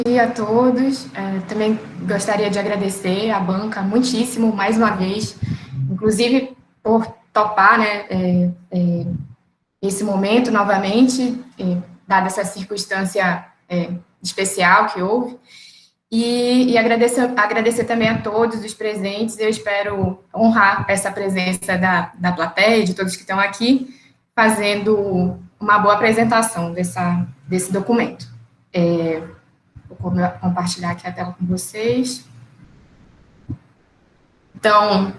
dia a todos. Também gostaria de agradecer à banca muitíssimo, mais uma vez, inclusive por topar, né, esse momento novamente, dada essa circunstância especial que houve. E agradecer também a todos os presentes. Eu espero honrar essa presença da plateia, de todos que estão aqui, fazendo uma boa apresentação desse documento. Vou compartilhar aqui a tela com vocês. Então,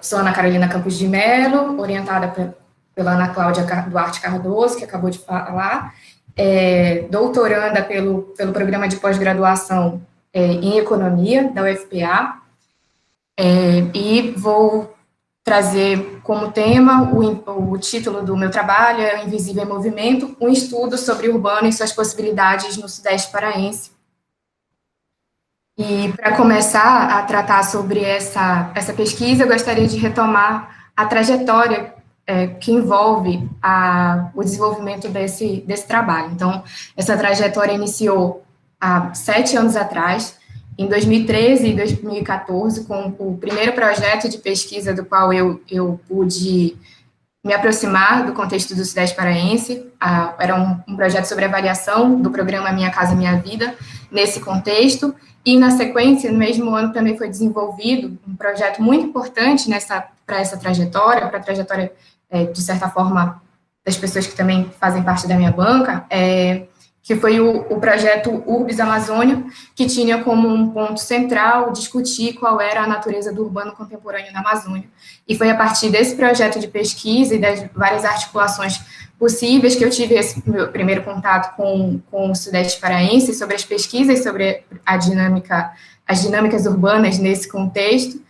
sou Ana Carolina Campos de Mello, orientada pela Ana Cláudia Duarte Cardoso, que acabou de falar, doutoranda pelo programa de pós-graduação em Economia, da UFPA, e vou trazer como tema o título do meu trabalho, é O Invisível em Movimento, um estudo sobre o urbano e suas possibilidades no Sudeste paraense. E para começar a tratar sobre essa pesquisa, eu gostaria de retomar a trajetória que envolve o desenvolvimento desse trabalho. Então, essa trajetória iniciou há 7 anos atrás, em 2013 e 2014, com o primeiro projeto de pesquisa do qual eu pude me aproximar do contexto do Sudeste paraense. Era um projeto sobre avaliação do programa Minha Casa Minha Vida, nesse contexto, e, na sequência, no mesmo ano, também foi desenvolvido um projeto muito importante para essa trajetória, para a trajetória, de certa forma, das pessoas que também fazem parte da minha banca, que foi o projeto Urbis Amazônia, que tinha como um ponto central discutir qual era a natureza do urbano contemporâneo na Amazônia. E foi a partir desse projeto de pesquisa e das várias articulações possíveis que eu tive esse meu primeiro contato com o Sudeste paraense, sobre as pesquisas, sobre as dinâmicas urbanas nesse contexto,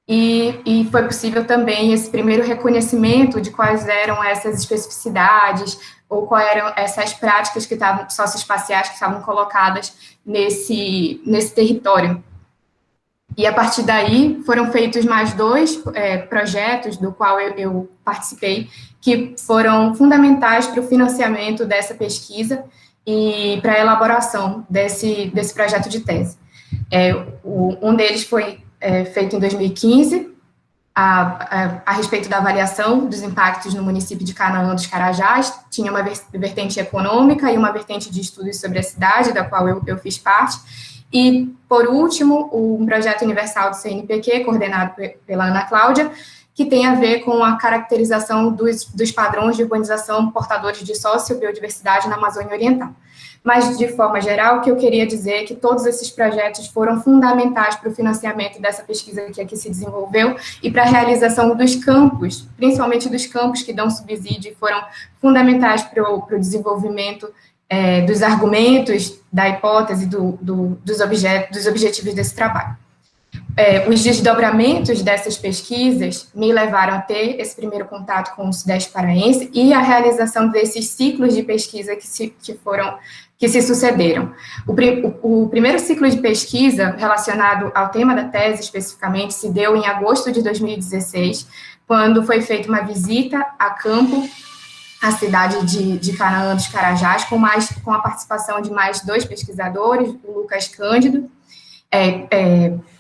e foi possível também esse primeiro reconhecimento de quais eram essas especificidades, ou quais eram essas práticas que estavam, socioespaciais, que estavam colocadas nesse território. E, a partir daí, foram feitos mais 2 projetos, do qual eu participei, que foram fundamentais para o financiamento dessa pesquisa e para a elaboração desse projeto de tese. Um deles foi feito em 2015, a respeito da avaliação dos impactos no município de Canaã dos Carajás. Tinha uma vertente econômica e uma vertente de estudos sobre a cidade, da qual eu fiz parte. E, por último, um projeto universal do CNPq, coordenado pela Ana Cláudia, que tem a ver com a caracterização dos padrões de urbanização portadores de sociobiodiversidade na Amazônia Oriental. Mas, de forma geral, o que eu queria dizer é que todos esses projetos foram fundamentais para o financiamento dessa pesquisa que aqui se desenvolveu e para a realização dos campos, principalmente dos campos que dão subsídio, foram fundamentais para o desenvolvimento dos argumentos, da hipótese, dos objetivos desse trabalho. Os desdobramentos dessas pesquisas me levaram a ter esse primeiro contato com o Sudeste paraense e a realização desses ciclos de pesquisa que se sucederam. O primeiro ciclo de pesquisa relacionado ao tema da tese, especificamente, se deu em agosto de 2016, quando foi feita uma visita a campo à cidade de Canaã dos Carajás, com a participação de mais 2 pesquisadores, o Lucas Cândido.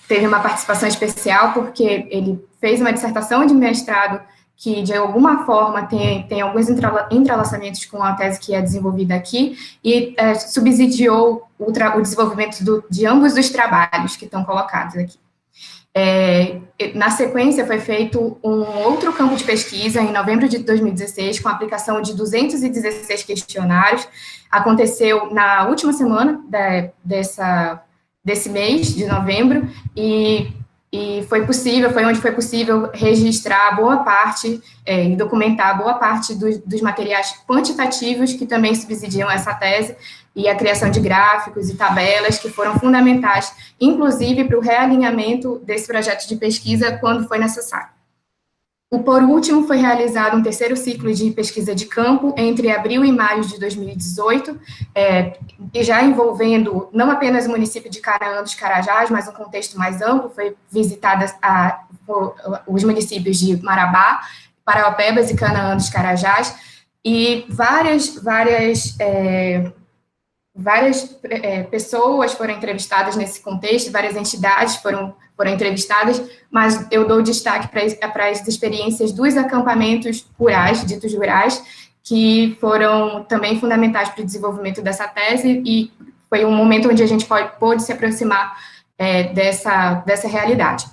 Teve uma participação especial porque ele fez uma dissertação de mestrado que, de alguma forma, tem alguns entrelaçamentos com a tese que é desenvolvida aqui, e subsidiou o desenvolvimento de ambos os trabalhos que estão colocados aqui. Na sequência, foi feito um outro campo de pesquisa, em novembro de 2016, com a aplicação de 216 questionários. Aconteceu na última semana desse mês de novembro, e foi onde foi possível registrar boa parte e documentar boa parte dos materiais quantitativos que também subsidiam essa tese, e a criação de gráficos e tabelas que foram fundamentais, inclusive para o realinhamento desse projeto de pesquisa quando foi necessário. Por último, foi realizado um terceiro ciclo de pesquisa de campo entre abril e maio de 2018, e já envolvendo não apenas o município de Canaã dos Carajás, mas um contexto mais amplo. Foi visitada os municípios de Marabá, Paraopebas e Canaã dos Carajás, e várias várias pessoas foram entrevistadas nesse contexto, várias entidades foram entrevistadas, mas eu dou destaque para as experiências dos acampamentos rurais, ditos rurais, que foram também fundamentais para o desenvolvimento dessa tese, e foi um momento onde a gente pôde se aproximar dessa realidade.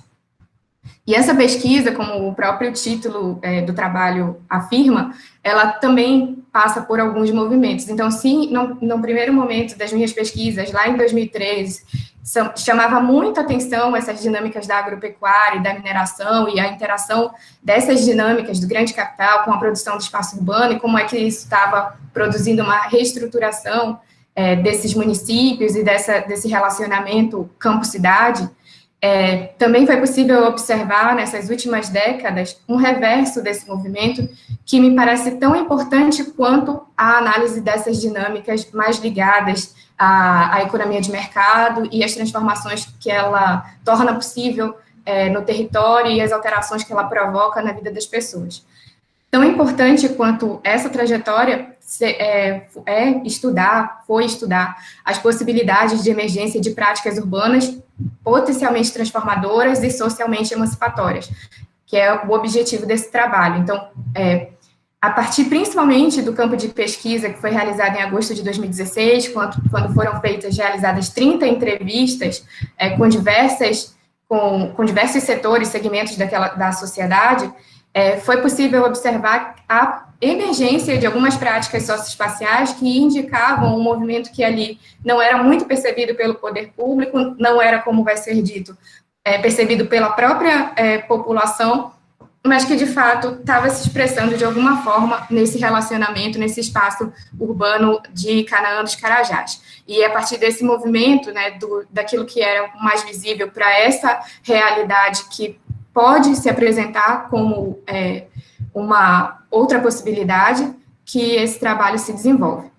E essa pesquisa, como o próprio título do trabalho afirma, ela também passa por alguns movimentos. Então, sim, no primeiro momento das minhas pesquisas, lá em 2013, chamava muito atenção essas dinâmicas da agropecuária e da mineração e a interação dessas dinâmicas do grande capital com a produção do espaço urbano e como é que isso estava produzindo uma reestruturação desses municípios e desse relacionamento campo-cidade. Também foi possível observar, nessas últimas décadas, um reverso desse movimento que me parece tão importante quanto a análise dessas dinâmicas mais ligadas à economia de mercado e as transformações que ela torna possível no território e as alterações que ela provoca na vida das pessoas. Tão importante quanto essa trajetória foi estudar as possibilidades de emergência de práticas urbanas potencialmente transformadoras e socialmente emancipatórias, que é o objetivo desse trabalho. Então, a partir principalmente do campo de pesquisa que foi realizado em agosto de 2016, quando foram realizadas 30 entrevistas com diversos setores, segmentos da sociedade, foi possível observar a emergência de algumas práticas socioespaciais que indicavam um movimento que ali não era muito percebido pelo poder público, não era, como vai ser dito, percebido pela própria população, mas que, de fato, estava se expressando de alguma forma nesse relacionamento, nesse espaço urbano de Canaã dos Carajás. E a partir desse movimento, né, daquilo que era mais visível para essa realidade que pode se apresentar como uma outra possibilidade, que esse trabalho se desenvolve.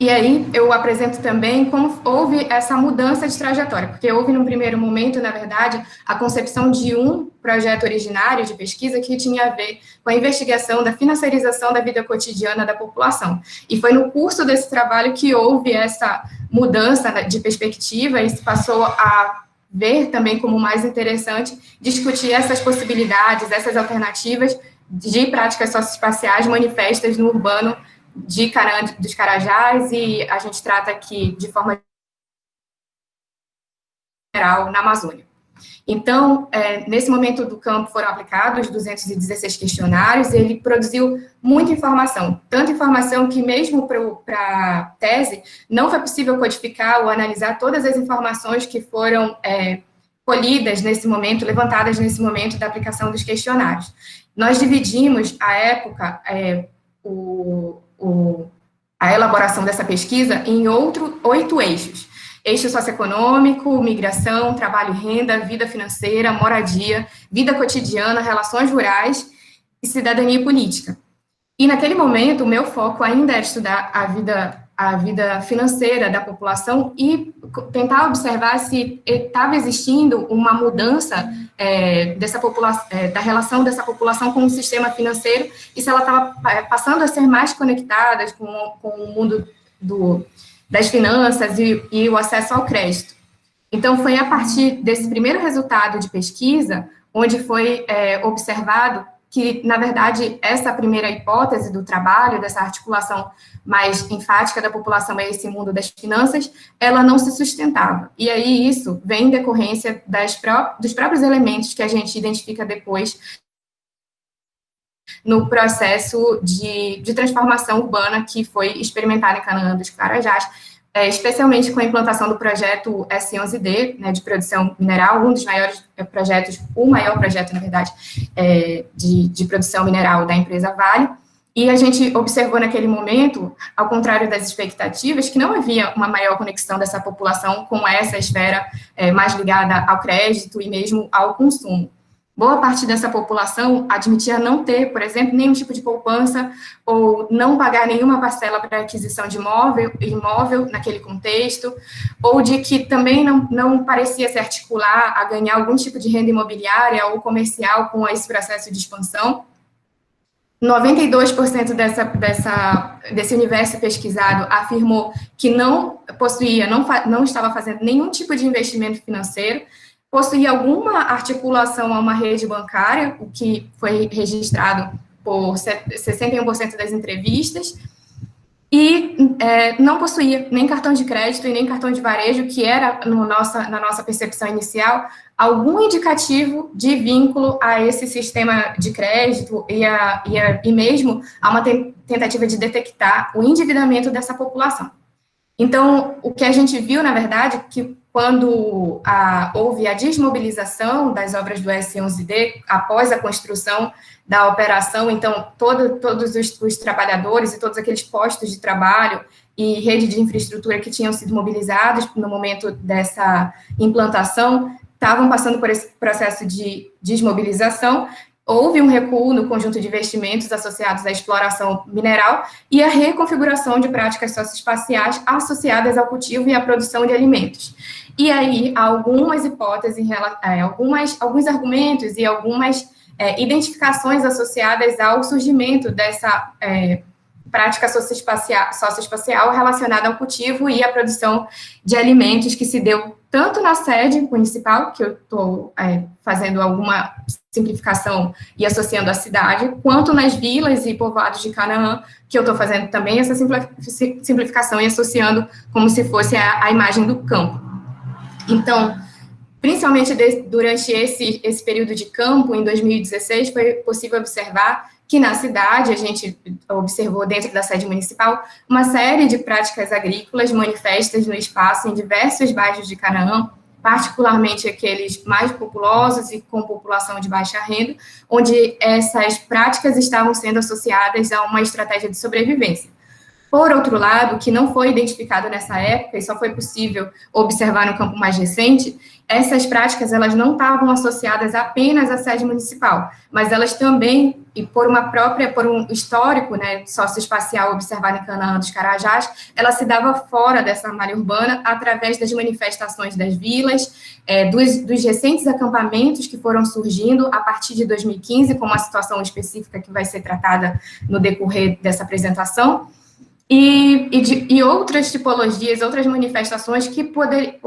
E aí eu apresento também como houve essa mudança de trajetória, porque houve, num primeiro momento, na verdade, a concepção de um projeto originário de pesquisa que tinha a ver com a investigação da financiarização da vida cotidiana da população. E foi no curso desse trabalho que houve essa mudança de perspectiva e se passou a ver também como mais interessante discutir essas possibilidades, essas alternativas de práticas socioespaciais manifestas no urbano de Canaã dos Carajás, e a gente trata aqui de forma geral na Amazônia. Então, nesse momento do campo foram aplicados 216 questionários, ele produziu muita informação, tanta informação que mesmo para a tese não foi possível codificar ou analisar todas as informações que foram colhidas nesse momento, levantadas nesse momento da aplicação dos questionários. Nós dividimos, à época, a elaboração dessa pesquisa em 8 eixos. Eixo socioeconômico, migração, trabalho e renda, vida financeira, moradia, vida cotidiana, relações rurais e cidadania política. E naquele momento, o meu foco ainda era estudar a vida financeira da população e tentar observar se estava existindo uma mudança dessa população, da relação dessa população com o sistema financeiro e se ela estava passando a ser mais conectada com o mundo das finanças e o acesso ao crédito. Então, foi a partir desse primeiro resultado de pesquisa, onde foi observado que, na verdade, essa primeira hipótese do trabalho, dessa articulação mais enfática da população a esse mundo das finanças, ela não se sustentava. E aí isso vem em decorrência dos próprios elementos que a gente identifica depois no processo de transformação urbana que foi experimentado em Canaã dos Carajás, especialmente com a implantação do projeto S11D, né, de produção mineral, um dos maiores projetos, o maior projeto, na verdade, de produção mineral da empresa Vale, e a gente observou naquele momento, ao contrário das expectativas, que não havia uma maior conexão dessa população com essa esfera mais ligada ao crédito e mesmo ao consumo. Boa parte dessa população admitia não ter, por exemplo, nenhum tipo de poupança ou não pagar nenhuma parcela para aquisição de imóvel naquele contexto, ou de que também não parecia se articular a ganhar algum tipo de renda imobiliária ou comercial com esse processo de expansão. 92% desse universo pesquisado afirmou que não possuía, não estava fazendo nenhum tipo de investimento financeiro, possuía alguma articulação a uma rede bancária, o que foi registrado por 61% das entrevistas, e não possuía nem cartão de crédito e nem cartão de varejo, que era, na nossa percepção inicial, algum indicativo de vínculo a esse sistema de crédito e mesmo a uma tentativa de detectar o endividamento dessa população. Então, o que a gente viu, na verdade, que quando houve a desmobilização das obras do S11D, após a construção da operação, então, todos os trabalhadores e todos aqueles postos de trabalho e rede de infraestrutura que tinham sido mobilizados no momento dessa implantação, estavam passando por esse processo de desmobilização. Houve um recuo no conjunto de investimentos associados à exploração mineral e a reconfiguração de práticas socioespaciais associadas ao cultivo e à produção de alimentos. E aí, há algumas hipóteses, alguns argumentos e algumas identificações associadas ao surgimento dessa prática socioespacial relacionada ao cultivo e à produção de alimentos, que se deu tanto na sede municipal, que eu estou fazendo alguma simplificação e associando a cidade, quanto nas vilas e povoados de Canaã, que eu estou fazendo também essa simplificação e associando como se fosse a imagem do campo. Então, principalmente durante esse período de campo, em 2016, foi possível observar que na cidade, a gente observou dentro da sede municipal, uma série de práticas agrícolas manifestas no espaço em diversos bairros de Canaã, particularmente aqueles mais populosos e com população de baixa renda, onde essas práticas estavam sendo associadas a uma estratégia de sobrevivência. Por outro lado, que não foi identificado nessa época e só foi possível observar no campo mais recente, essas práticas elas não estavam associadas apenas à sede municipal, mas elas também, e por um histórico, né, socioespacial observado em Canaã dos Carajás, ela se dava fora dessa malha urbana através das manifestações das vilas, dos recentes acampamentos que foram surgindo a partir de 2015, com uma situação específica que vai ser tratada no decorrer dessa apresentação, e outras tipologias, outras manifestações que podem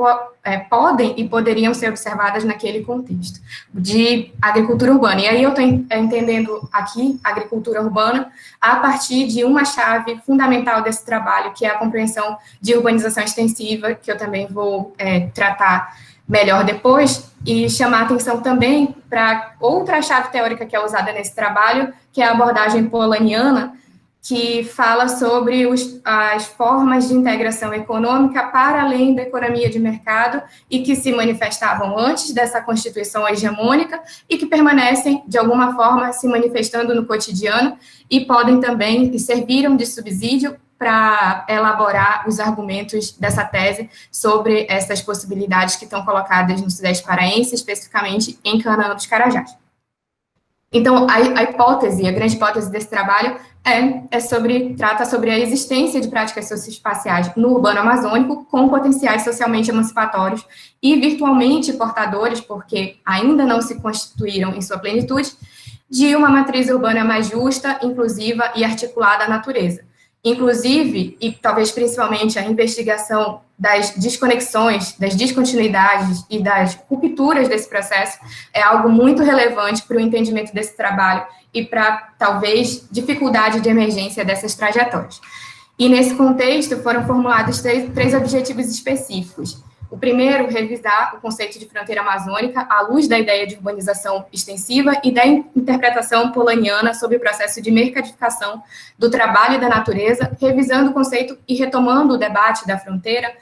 e poderiam ser observadas naquele contexto de agricultura urbana. E aí eu estou entendendo aqui a agricultura urbana a partir de uma chave fundamental desse trabalho, que é a compreensão de urbanização extensiva, que eu também vou tratar melhor depois, e chamar atenção também para outra chave teórica que é usada nesse trabalho, que é a abordagem polanyiana, que fala sobre as formas de integração econômica para além da economia de mercado e que se manifestavam antes dessa constituição hegemônica e que permanecem, de alguma forma, se manifestando no cotidiano e podem também, e serviram de subsídio para elaborar os argumentos dessa tese sobre essas possibilidades que estão colocadas no Sudeste Paraense, especificamente em Canaã dos Carajás. Então, a grande hipótese desse trabalho trata sobre a existência de práticas socioespaciais no urbano amazônico com potenciais socialmente emancipatórios e virtualmente portadores, porque ainda não se constituíram em sua plenitude, de uma matriz urbana mais justa, inclusiva e articulada à natureza. Inclusive, e talvez principalmente, a investigação das desconexões, das descontinuidades e das rupturas desse processo é algo muito relevante para o entendimento desse trabalho e para, talvez, dificuldade de emergência dessas trajetórias. E, nesse contexto, foram formulados três objetivos específicos. O primeiro, revisar o conceito de fronteira amazônica à luz da ideia de urbanização extensiva e da interpretação polanyiana sobre o processo de mercadificação do trabalho e da natureza, revisando o conceito e retomando o debate da fronteira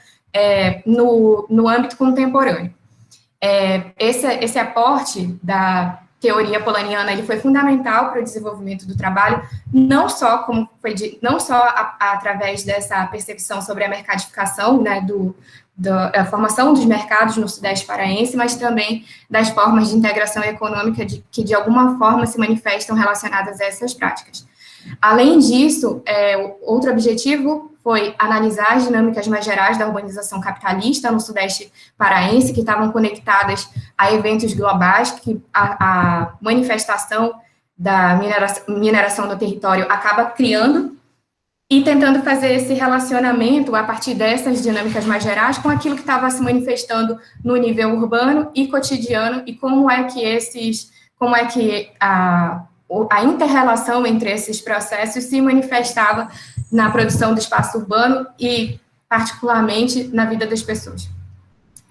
no âmbito contemporâneo. Esse aporte da teoria polanyiana ele foi fundamental para o desenvolvimento do trabalho, não só através dessa percepção sobre a mercadificação, né, da formação dos mercados no Sudeste Paraense, mas também das formas de integração econômica que, de alguma forma, se manifestam relacionadas a essas práticas. Além disso, outro objetivo foi analisar as dinâmicas mais gerais da urbanização capitalista no Sudeste Paraense, que estavam conectadas a eventos globais, que a manifestação da mineração no território acaba criando e tentando fazer esse relacionamento a partir dessas dinâmicas mais gerais com aquilo que estava se manifestando no nível urbano e cotidiano e como é que a inter-relação entre esses processos se manifestava na produção do espaço urbano e, particularmente, na vida das pessoas.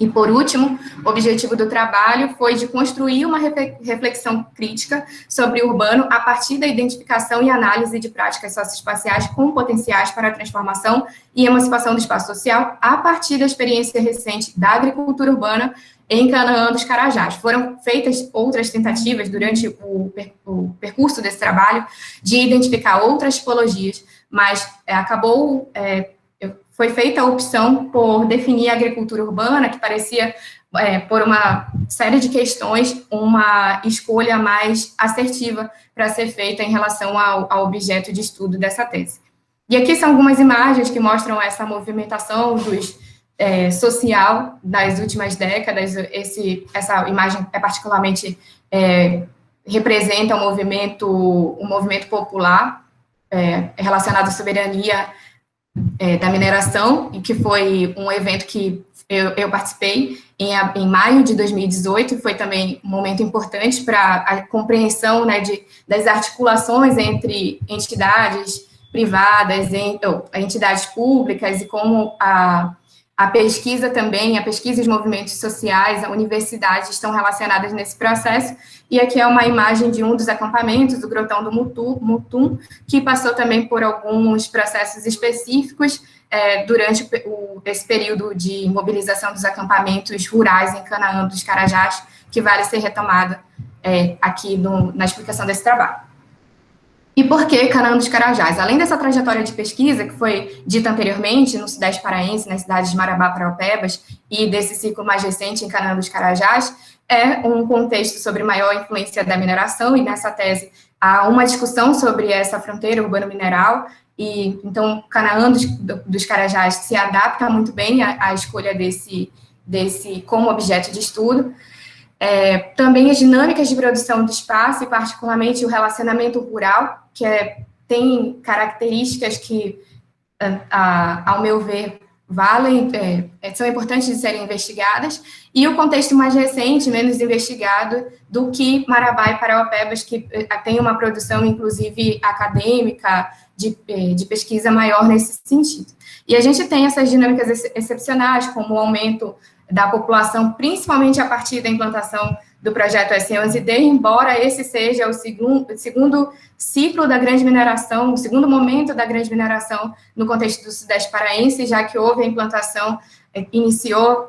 E, por último, o objetivo do trabalho foi de construir uma reflexão crítica sobre o urbano a partir da identificação e análise de práticas socioespaciais com potenciais para a transformação e emancipação do espaço social a partir da experiência recente da agricultura urbana em Canaã dos Carajás. Foram feitas outras tentativas durante o percurso desse trabalho de identificar outras tipologias, mas foi feita a opção por definir a agricultura urbana, que parecia, por uma série de questões, uma escolha mais assertiva para ser feita em relação ao objeto de estudo dessa tese. E aqui são algumas imagens que mostram essa movimentação social das últimas décadas. Essa imagem particularmente representa um movimento popular relacionado à soberania da mineração, e que foi um evento que eu participei em maio de 2018, foi também um momento importante para a compreensão, né, das articulações entre entidades privadas, entidades públicas, e como a pesquisa também, a pesquisa e os movimentos sociais, a universidade estão relacionadas nesse processo. E aqui é uma imagem de um dos acampamentos, do Grotão do Mutum, que passou também por alguns processos específicos durante esse período de mobilização dos acampamentos rurais em Canaã dos Carajás, que vale ser retomada aqui na explicação desse trabalho. E por que Canaã dos Carajás? Além dessa trajetória de pesquisa, que foi dita anteriormente no Sudeste Paraense, nas cidades de Marabá, Paraupebas, e desse ciclo mais recente em Canaã dos Carajás, é um contexto sobre maior influência da mineração, e nessa tese há uma discussão sobre essa fronteira urbano-mineral, e então Canaã dos Carajás se adapta muito bem à escolha desse como objeto de estudo. Também as dinâmicas de produção do espaço, e particularmente o relacionamento rural, que tem características que, ao meu ver, são importantes de serem investigadas, e o contexto mais recente, menos investigado, do que Marabá e Paraupebas, que tem uma produção, inclusive, acadêmica, de pesquisa maior nesse sentido. E a gente tem essas dinâmicas excepcionais, como o aumento da população, principalmente a partir da implantação do projeto S11D, embora esse seja o segundo ciclo da grande mineração, o segundo momento da grande mineração no contexto do Sudeste Paraense, já que houve a implantação,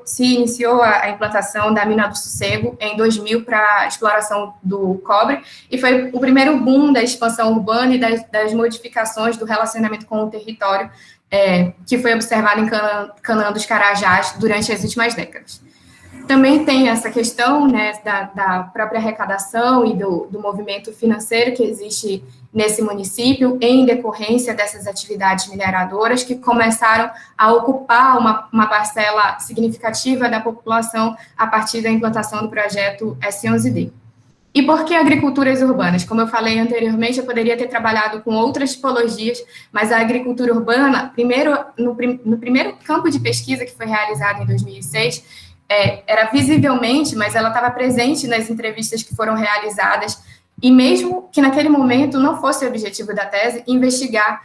se iniciou a implantação da mina do Sossego em 2000 para a exploração do cobre, e foi o primeiro boom da expansão urbana e das modificações do relacionamento com o território, que foi observado em Canaã dos Carajás durante as últimas décadas. Também tem essa questão, né, da própria arrecadação e do movimento financeiro que existe nesse município em decorrência dessas atividades mineradoras que começaram a ocupar uma parcela significativa da população a partir da implantação do projeto S11D. E por que agriculturas urbanas? Como eu falei anteriormente, eu poderia ter trabalhado com outras tipologias, mas a agricultura urbana, no primeiro campo de pesquisa que foi realizado em 2006, era visivelmente, mas ela estava presente nas entrevistas que foram realizadas, e mesmo que naquele momento não fosse o objetivo da tese, investigar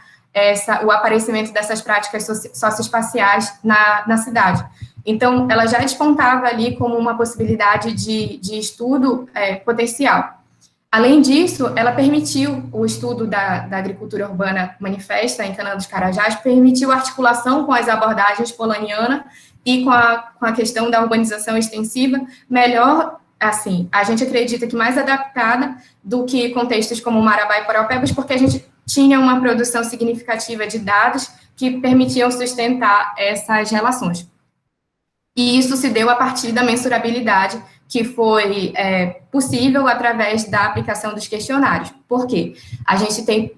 o aparecimento dessas práticas socioespaciais na cidade. Então, ela já despontava ali como uma possibilidade de estudo potencial. Além disso, ela permitiu o estudo da agricultura urbana manifesta em Canaã dos Carajás, permitiu articulação com as abordagens polaniana e com a questão da urbanização extensiva, melhor, assim, a gente acredita que mais adaptada do que contextos como Marabá e Paraupebas, porque a gente tinha uma produção significativa de dados que permitiam sustentar essas relações. E isso se deu a partir da mensurabilidade, que foi possível através da aplicação dos questionários. Por quê? A gente tem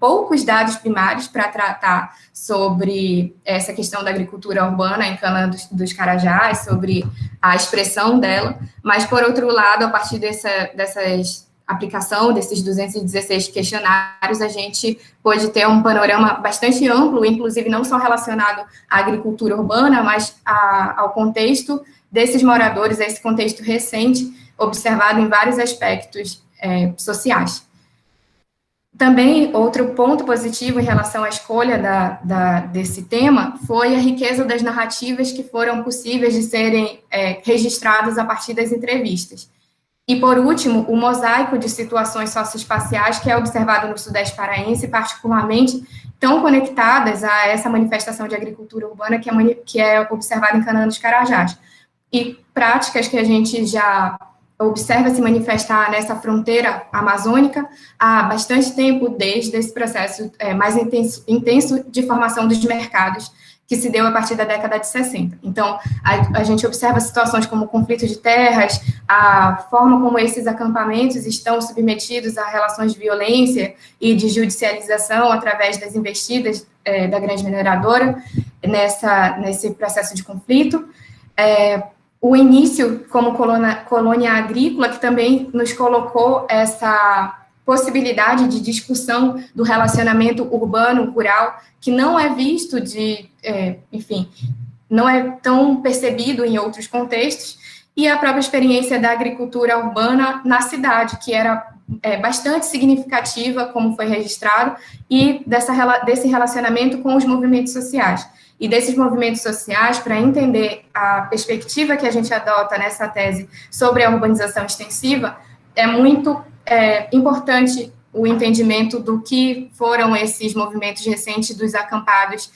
poucos dados primários para tratar sobre essa questão da agricultura urbana em Canaã dos Carajás, sobre a expressão dela, mas, por outro lado, a partir aplicação desses 216 questionários, a gente pôde ter um panorama bastante amplo, inclusive não só relacionado à agricultura urbana, mas ao contexto desses moradores, a esse contexto recente, observado em vários aspectos sociais. Também, outro ponto positivo em relação à escolha desse tema foi a riqueza das narrativas que foram possíveis de serem registradas a partir das entrevistas. E, por último, o mosaico de situações socioespaciais que é observado no Sudeste Paraense, particularmente tão conectadas a essa manifestação de agricultura urbana que é observada em Canaã dos Carajás. E práticas que a gente já observa se manifestar nessa fronteira amazônica há bastante tempo, desde esse processo mais intenso de formação dos mercados, que se deu a partir da década de 60. Então, a gente observa situações como o conflito de terras, a forma como esses acampamentos estão submetidos a relações de violência e de judicialização através das investidas da grande mineradora nesse processo de conflito. O início como colônia agrícola, que também nos colocou essa possibilidade de discussão do relacionamento urbano-rural, que não é visto enfim, não é tão percebido em outros contextos, e a própria experiência da agricultura urbana na cidade, que era bastante significativa, como foi registrado, e desse relacionamento com os movimentos sociais. E desses movimentos sociais, para entender a perspectiva que a gente adota nessa tese sobre a urbanização extensiva, é muito importante o entendimento do que foram esses movimentos recentes dos acampados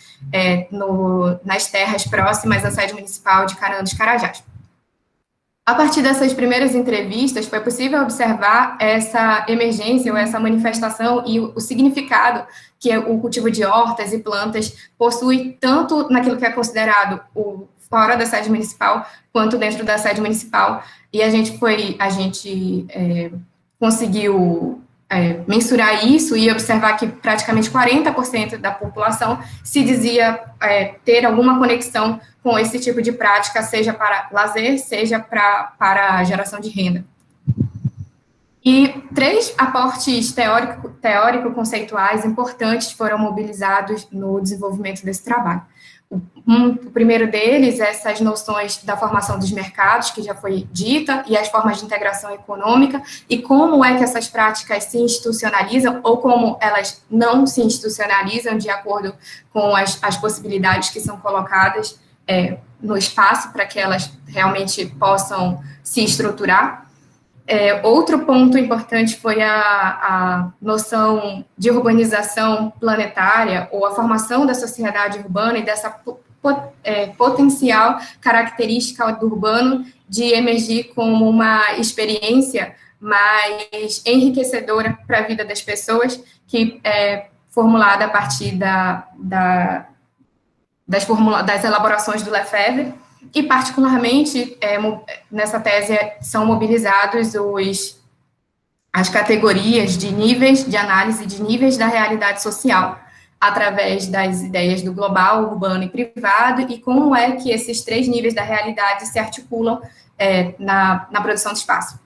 nas terras próximas à sede municipal de Canaã dos Carajás. A partir dessas primeiras entrevistas, foi possível observar essa emergência ou essa manifestação e o significado que o cultivo de hortas e plantas possui, tanto naquilo que é considerado fora da sede municipal, quanto dentro da sede municipal. E a gente conseguiu mensurar isso e observar que praticamente 40% da população se dizia ter alguma conexão com esse tipo de prática, seja para lazer, seja para geração de renda. E 3 aportes teórico-conceituais importantes foram mobilizados no desenvolvimento desse trabalho. O primeiro deles, essas noções da formação dos mercados, que já foi dita, e as formas de integração econômica, e como é que essas práticas se institucionalizam, ou como elas não se institucionalizam de acordo com as possibilidades que são colocadas no espaço para que elas realmente possam se estruturar. Outro ponto importante foi a noção de urbanização planetária, ou a formação da sociedade urbana e dessa potencial característica do urbano de emergir como uma experiência mais enriquecedora para a vida das pessoas, que é formulada a partir das elaborações do Lefebvre. E, particularmente, nessa tese são mobilizados as categorias de níveis de análise de níveis da realidade social, através das ideias do global, urbano e privado, e como é que esses 3 níveis da realidade se articulam na produção de espaço.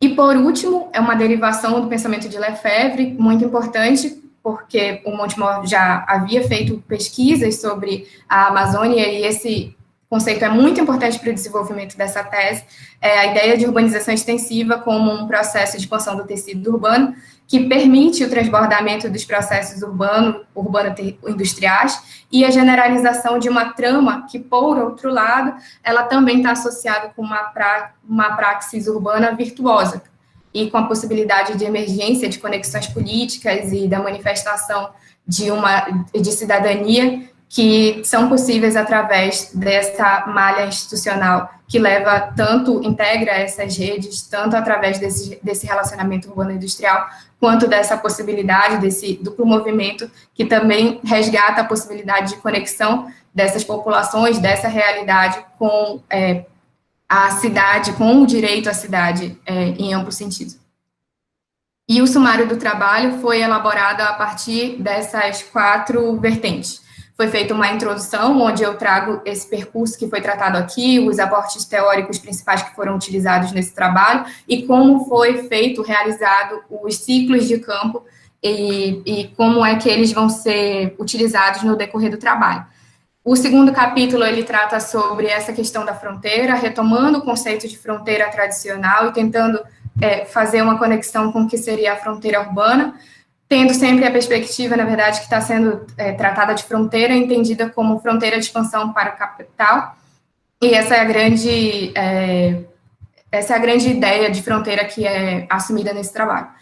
E, por último, é uma derivação do pensamento de Lefebvre, muito importante, porque o Montemor já havia feito pesquisas sobre a Amazônia, e esse conceito é muito importante para o desenvolvimento dessa tese, a ideia de urbanização extensiva como um processo de expansão do tecido urbano, que permite o transbordamento dos processos urbano-industriais e a generalização de uma trama que, por outro lado, ela também está associada com uma praxis urbana virtuosa, e com a possibilidade de emergência de conexões políticas e da manifestação de cidadania que são possíveis através dessa malha institucional que integra essas redes, tanto através desse relacionamento urbano-industrial, quanto dessa possibilidade, desse duplo movimento, que também resgata a possibilidade de conexão dessas populações, dessa realidade com a cidade, com o direito à cidade, em amplo sentido. E o sumário do trabalho foi elaborado a partir dessas 4 vertentes. foi feita uma introdução, onde eu trago esse percurso que foi tratado aqui, os aportes teóricos principais que foram utilizados nesse trabalho, e como foi feito, realizado os ciclos de campo, e como é que eles vão ser utilizados no decorrer do trabalho. O segundo capítulo, ele trata sobre essa questão da fronteira, retomando o conceito de fronteira tradicional e tentando fazer uma conexão com o que seria a fronteira urbana, tendo sempre a perspectiva, na verdade, que está sendo tratada de fronteira, entendida como fronteira de expansão para o capital, e essa é a grande ideia de fronteira que é assumida nesse trabalho.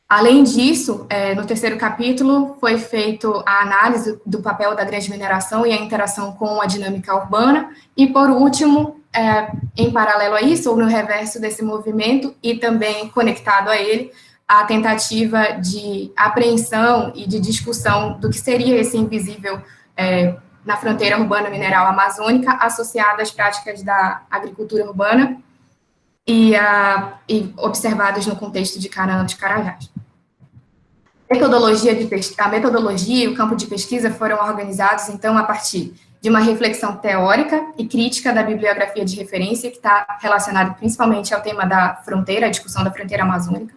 Além disso, no terceiro capítulo, foi feita a análise do papel da grande mineração e a interação com a dinâmica urbana, e, por último, em paralelo a isso, ou no reverso desse movimento, e também conectado a ele, a tentativa de apreensão e de discussão do que seria esse invisível na fronteira urbana mineral amazônica, associada às práticas da agricultura urbana e observadas no contexto de Canaã dos Carajás. A metodologia e o campo de pesquisa foram organizados, então, a partir de uma reflexão teórica e crítica da bibliografia de referência, que está relacionada principalmente ao tema da fronteira, a discussão da fronteira amazônica,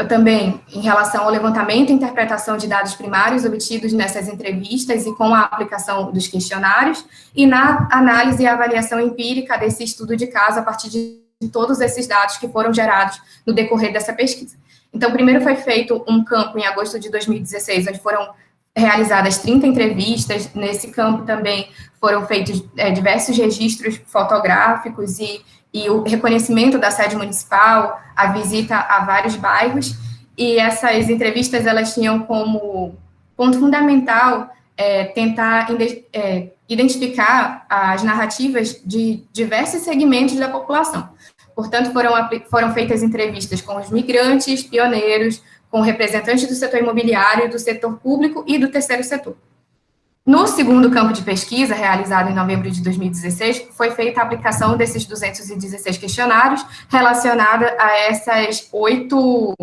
também em relação ao levantamento e interpretação de dados primários obtidos nessas entrevistas e com a aplicação dos questionários, e na análise e avaliação empírica desse estudo de caso a partir de todos esses dados que foram gerados no decorrer dessa pesquisa. Então, primeiro foi feito um campo em agosto de 2016, onde foram realizadas 30 entrevistas. Nesse campo também foram feitos diversos registros fotográficos e o reconhecimento da sede municipal, a visita a vários bairros, e essas entrevistas, elas tinham como ponto fundamental tentar identificar as narrativas de diversos segmentos da população. Portanto, foram feitas entrevistas com os migrantes, pioneiros, com representantes do setor imobiliário, do setor público e do terceiro setor. No segundo campo de pesquisa, realizado em novembro de 2016, foi feita a aplicação desses 216 questionários relacionada a esses 8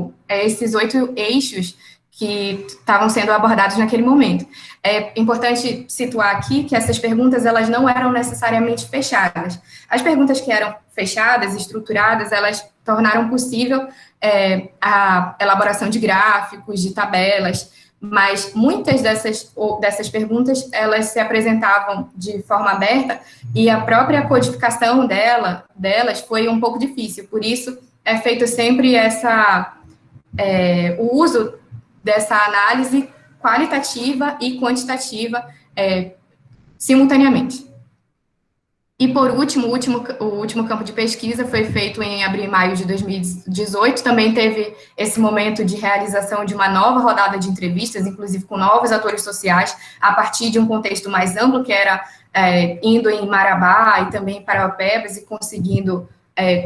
eixos que estavam sendo abordados naquele momento. É importante situar aqui que essas perguntas, elas não eram necessariamente fechadas. As perguntas que eram fechadas, estruturadas, elas tornaram possível a elaboração de gráficos, de tabelas, mas muitas dessas perguntas, elas se apresentavam de forma aberta e a própria codificação delas foi um pouco difícil. Por isso, é feito sempre o uso dessa análise qualitativa e quantitativa simultaneamente. E, por último, o último campo de pesquisa foi feito em abril e maio de 2018, também teve esse momento de realização de uma nova rodada de entrevistas, inclusive com novos atores sociais, a partir de um contexto mais amplo, que era indo em Marabá e também em Paraupebas e conseguindo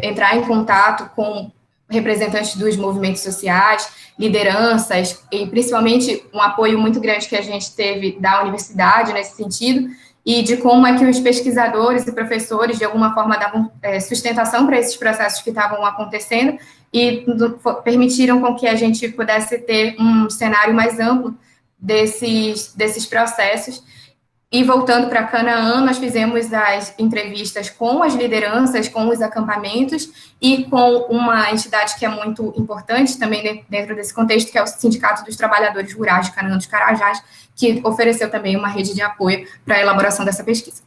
entrar em contato com representantes dos movimentos sociais, lideranças, e principalmente um apoio muito grande que a gente teve da universidade nesse sentido, e de como é que os pesquisadores e professores, de alguma forma, davam sustentação para esses processos que estavam acontecendo e permitiram com que a gente pudesse ter um cenário mais amplo desses processos. E voltando para Canaã, nós fizemos as entrevistas com as lideranças, com os acampamentos e com uma entidade que é muito importante também dentro desse contexto, que é o Sindicato dos Trabalhadores Rurais de Canaã dos Carajás, que ofereceu também uma rede de apoio para a elaboração dessa pesquisa.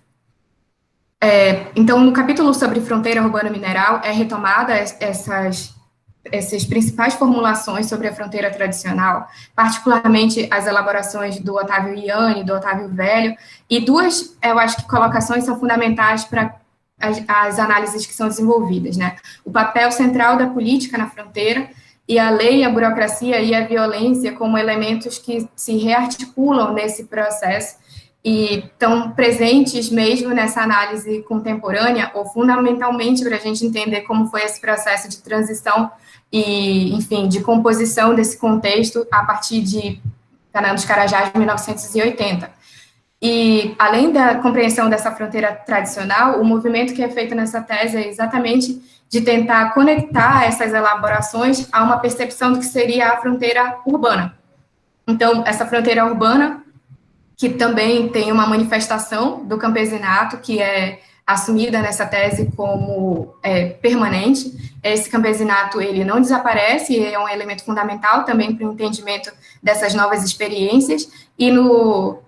Então, no capítulo sobre fronteira urbana mineral, é retomada essas principais formulações sobre a fronteira tradicional, particularmente as elaborações do Otávio Iane, do Otávio Velho, e duas, eu acho que colocações são fundamentais para as análises que são desenvolvidas, né? O papel central da política na fronteira e a lei, a burocracia e a violência como elementos que se rearticulam nesse processo e estão presentes mesmo nessa análise contemporânea, ou fundamentalmente para a gente entender como foi esse processo de transição e, enfim, de composição desse contexto a partir de Canaã dos Carajás, de 1980. E, além da compreensão dessa fronteira tradicional, o movimento que é feito nessa tese é exatamente de tentar conectar essas elaborações a uma percepção do que seria a fronteira urbana. Então, essa fronteira urbana, que também tem uma manifestação do campesinato, que é assumida nessa tese como permanente. Esse campesinato, ele não desaparece, é um elemento fundamental também para o entendimento dessas novas experiências, e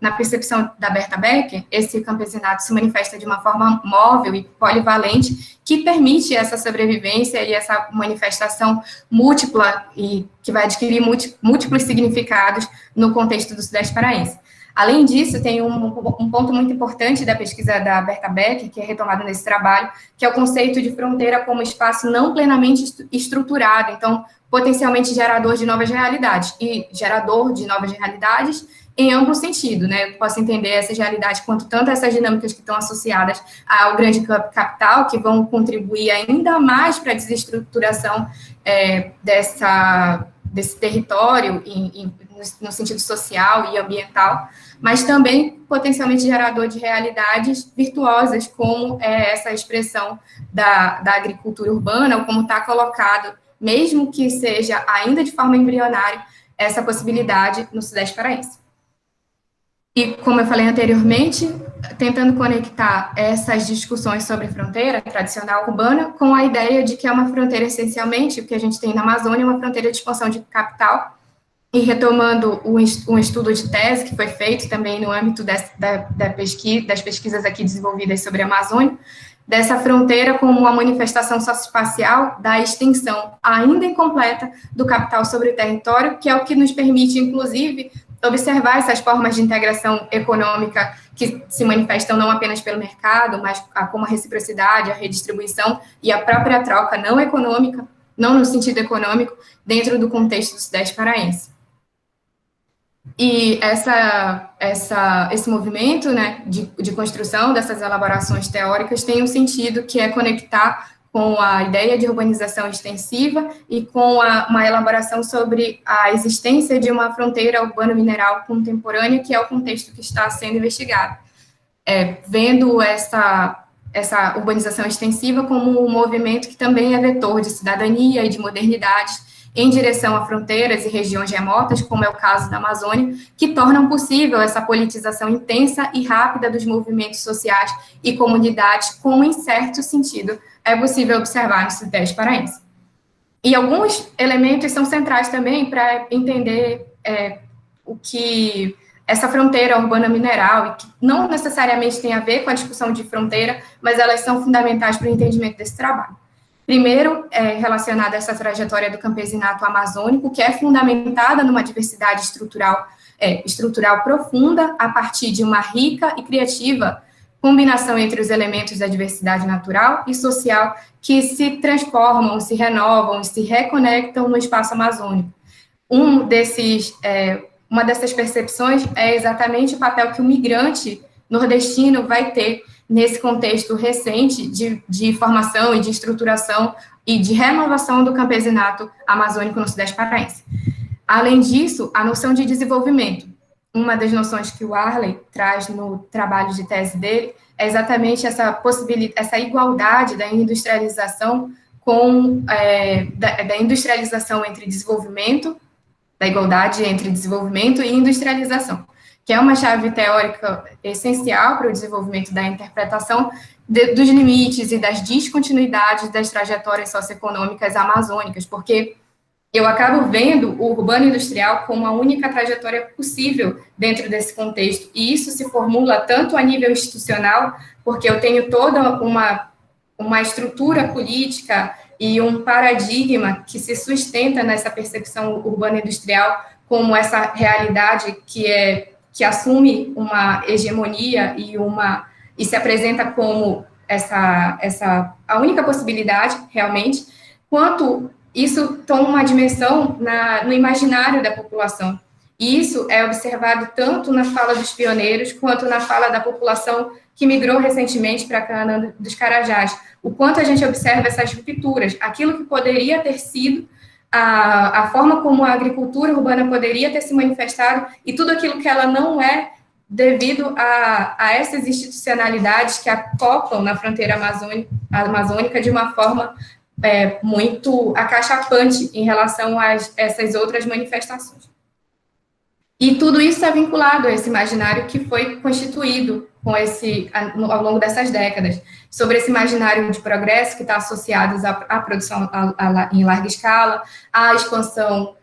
na percepção da Berta Becker, esse campesinato se manifesta de uma forma móvel e polivalente, que permite essa sobrevivência e essa manifestação múltipla, e que vai adquirir múltiplos significados no contexto do Sudeste paraense. Além disso, tem um ponto muito importante da pesquisa da Berta Becker, que é retomado nesse trabalho, que é o conceito de fronteira como espaço não plenamente estruturado, então, potencialmente gerador de novas realidades, e gerador de novas realidades em amplo sentido, né? Eu posso entender essas realidades quanto tanto essas dinâmicas que estão associadas ao grande capital, que vão contribuir ainda mais para a desestruturação desse território no sentido social e ambiental, mas também potencialmente gerador de realidades virtuosas, como essa expressão da agricultura urbana, ou como está colocado, mesmo que seja ainda de forma embrionária, essa possibilidade no Sudeste paraense. E, como eu falei anteriormente, tentando conectar essas discussões sobre fronteira tradicional urbana com a ideia de que é uma fronteira, essencialmente, o que a gente tem na Amazônia, uma fronteira de expansão de capital, e retomando um estudo de tese que foi feito também no âmbito das pesquisas aqui desenvolvidas sobre a Amazônia, dessa fronteira como uma manifestação socioespacial da extensão ainda incompleta do capital sobre o território, que é o que nos permite, inclusive, observar essas formas de integração econômica que se manifestam não apenas pelo mercado, mas como a reciprocidade, a redistribuição e a própria troca não econômica, não no sentido econômico, dentro do contexto do Sudeste paraense. E esse movimento, né, de construção dessas elaborações teóricas tem um sentido que é conectar com a ideia de urbanização extensiva e com uma elaboração sobre a existência de uma fronteira urbano-mineral contemporânea, que é o contexto que está sendo investigado. Vendo essa urbanização extensiva como um movimento que também é vetor de cidadania e de modernidade em direção a fronteiras e regiões remotas, como é o caso da Amazônia, que tornam possível essa politização intensa e rápida dos movimentos sociais e comunidades, como, em certo sentido, é possível observar no Sudeste paraense. E alguns elementos são centrais também para entender o que essa fronteira urbana mineral, e que não necessariamente tem a ver com a discussão de fronteira, mas elas são fundamentais para o entendimento desse trabalho. Primeiro, relacionada a essa trajetória do campesinato amazônico, que é fundamentada numa diversidade estrutural profunda, a partir de uma rica e criativa combinação entre os elementos da diversidade natural e social que se transformam, se renovam e se reconectam no espaço amazônico. Uma dessas percepções é exatamente o papel que o migrante nordestino vai ter nesse contexto recente de formação e de estruturação e de renovação do campesinato amazônico no Sudeste paraense. Além disso, a noção de desenvolvimento. Uma das noções que o Arley traz no trabalho de tese dele é exatamente essa possibilidade, essa igualdade da industrialização da industrialização entre desenvolvimento, da igualdade entre desenvolvimento e industrialização, que é uma chave teórica essencial para o desenvolvimento da interpretação dos limites e das descontinuidades das trajetórias socioeconômicas amazônicas, porque eu acabo vendo o urbano industrial como a única trajetória possível dentro desse contexto, e isso se formula tanto a nível institucional, porque eu tenho toda uma estrutura política e um paradigma que se sustenta nessa percepção urbana industrial como essa realidade que assume uma hegemonia e se apresenta como a única possibilidade, realmente, quanto isso toma uma dimensão no imaginário da população. E isso é observado tanto na fala dos pioneiros, quanto na fala da população que migrou recentemente para Canaã dos Carajás. O quanto a gente observa essas rupturas, aquilo que poderia ter sido a forma como a agricultura urbana poderia ter se manifestado e tudo aquilo que ela não é, devido a essas institucionalidades que acoplam na fronteira amazônica de uma forma muito acachapante em relação a essas outras manifestações. E tudo isso é vinculado a esse imaginário que foi constituído ao longo dessas décadas, sobre esse imaginário de progresso que está associado à produção em larga escala, à expansão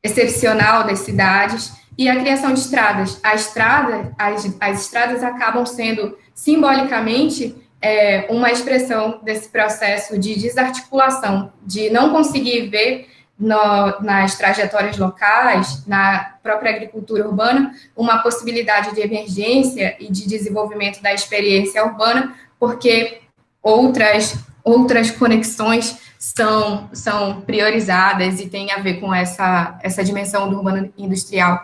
excepcional das cidades e a criação de estradas. As estradas acabam sendo, simbolicamente, uma expressão desse processo de desarticulação, de não conseguir ver nas trajetórias locais, na própria agricultura urbana, uma possibilidade de emergência e de desenvolvimento da experiência urbana, porque outras conexões são priorizadas e têm a ver com essa dimensão do urbano industrial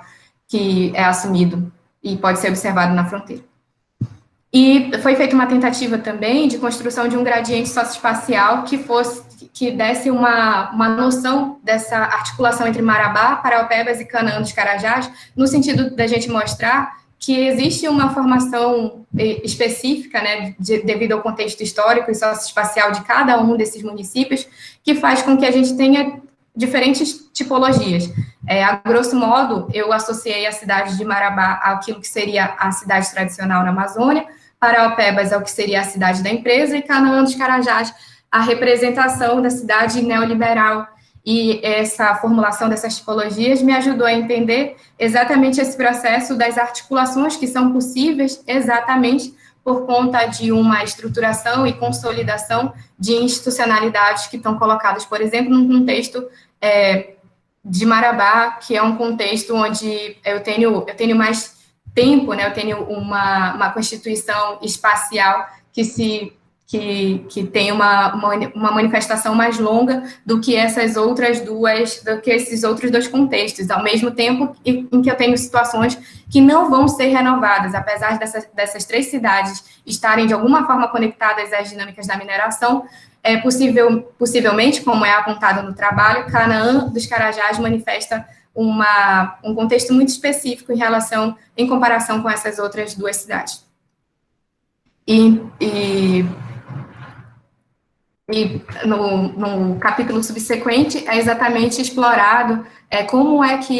que é assumido e pode ser observado na fronteira. E foi feita uma tentativa também de construção de um gradiente socioespacial que desse uma noção dessa articulação entre Marabá, Paraupebas e Canaã dos Carajás, no sentido da gente mostrar que existe uma formação específica, né, devido ao contexto histórico e socioespacial de cada um desses municípios, que faz com que a gente tenha diferentes tipologias. A grosso modo, eu associei a cidade de Marabá àquilo que seria a cidade tradicional na Amazônia, Paraupebas ao que seria a cidade da empresa, e Canaã dos Carajás a representação da cidade neoliberal. E essa formulação dessas tipologias me ajudou a entender exatamente esse processo das articulações que são possíveis exatamente por conta de uma estruturação e consolidação de institucionalidades que estão colocadas, por exemplo, num contexto de Marabá, que é um contexto onde eu tenho mais tempo, né? Eu tenho uma constituição espacial que tem uma manifestação mais longa do que esses outros dois contextos, ao mesmo tempo em que eu tenho situações que não vão ser renovadas, apesar dessas três cidades estarem de alguma forma conectadas às dinâmicas da mineração. Possivelmente, como é apontado no trabalho, Canaã dos Carajás manifesta um contexto muito específico em comparação com essas outras duas cidades. E no capítulo subsequente é exatamente explorado como é que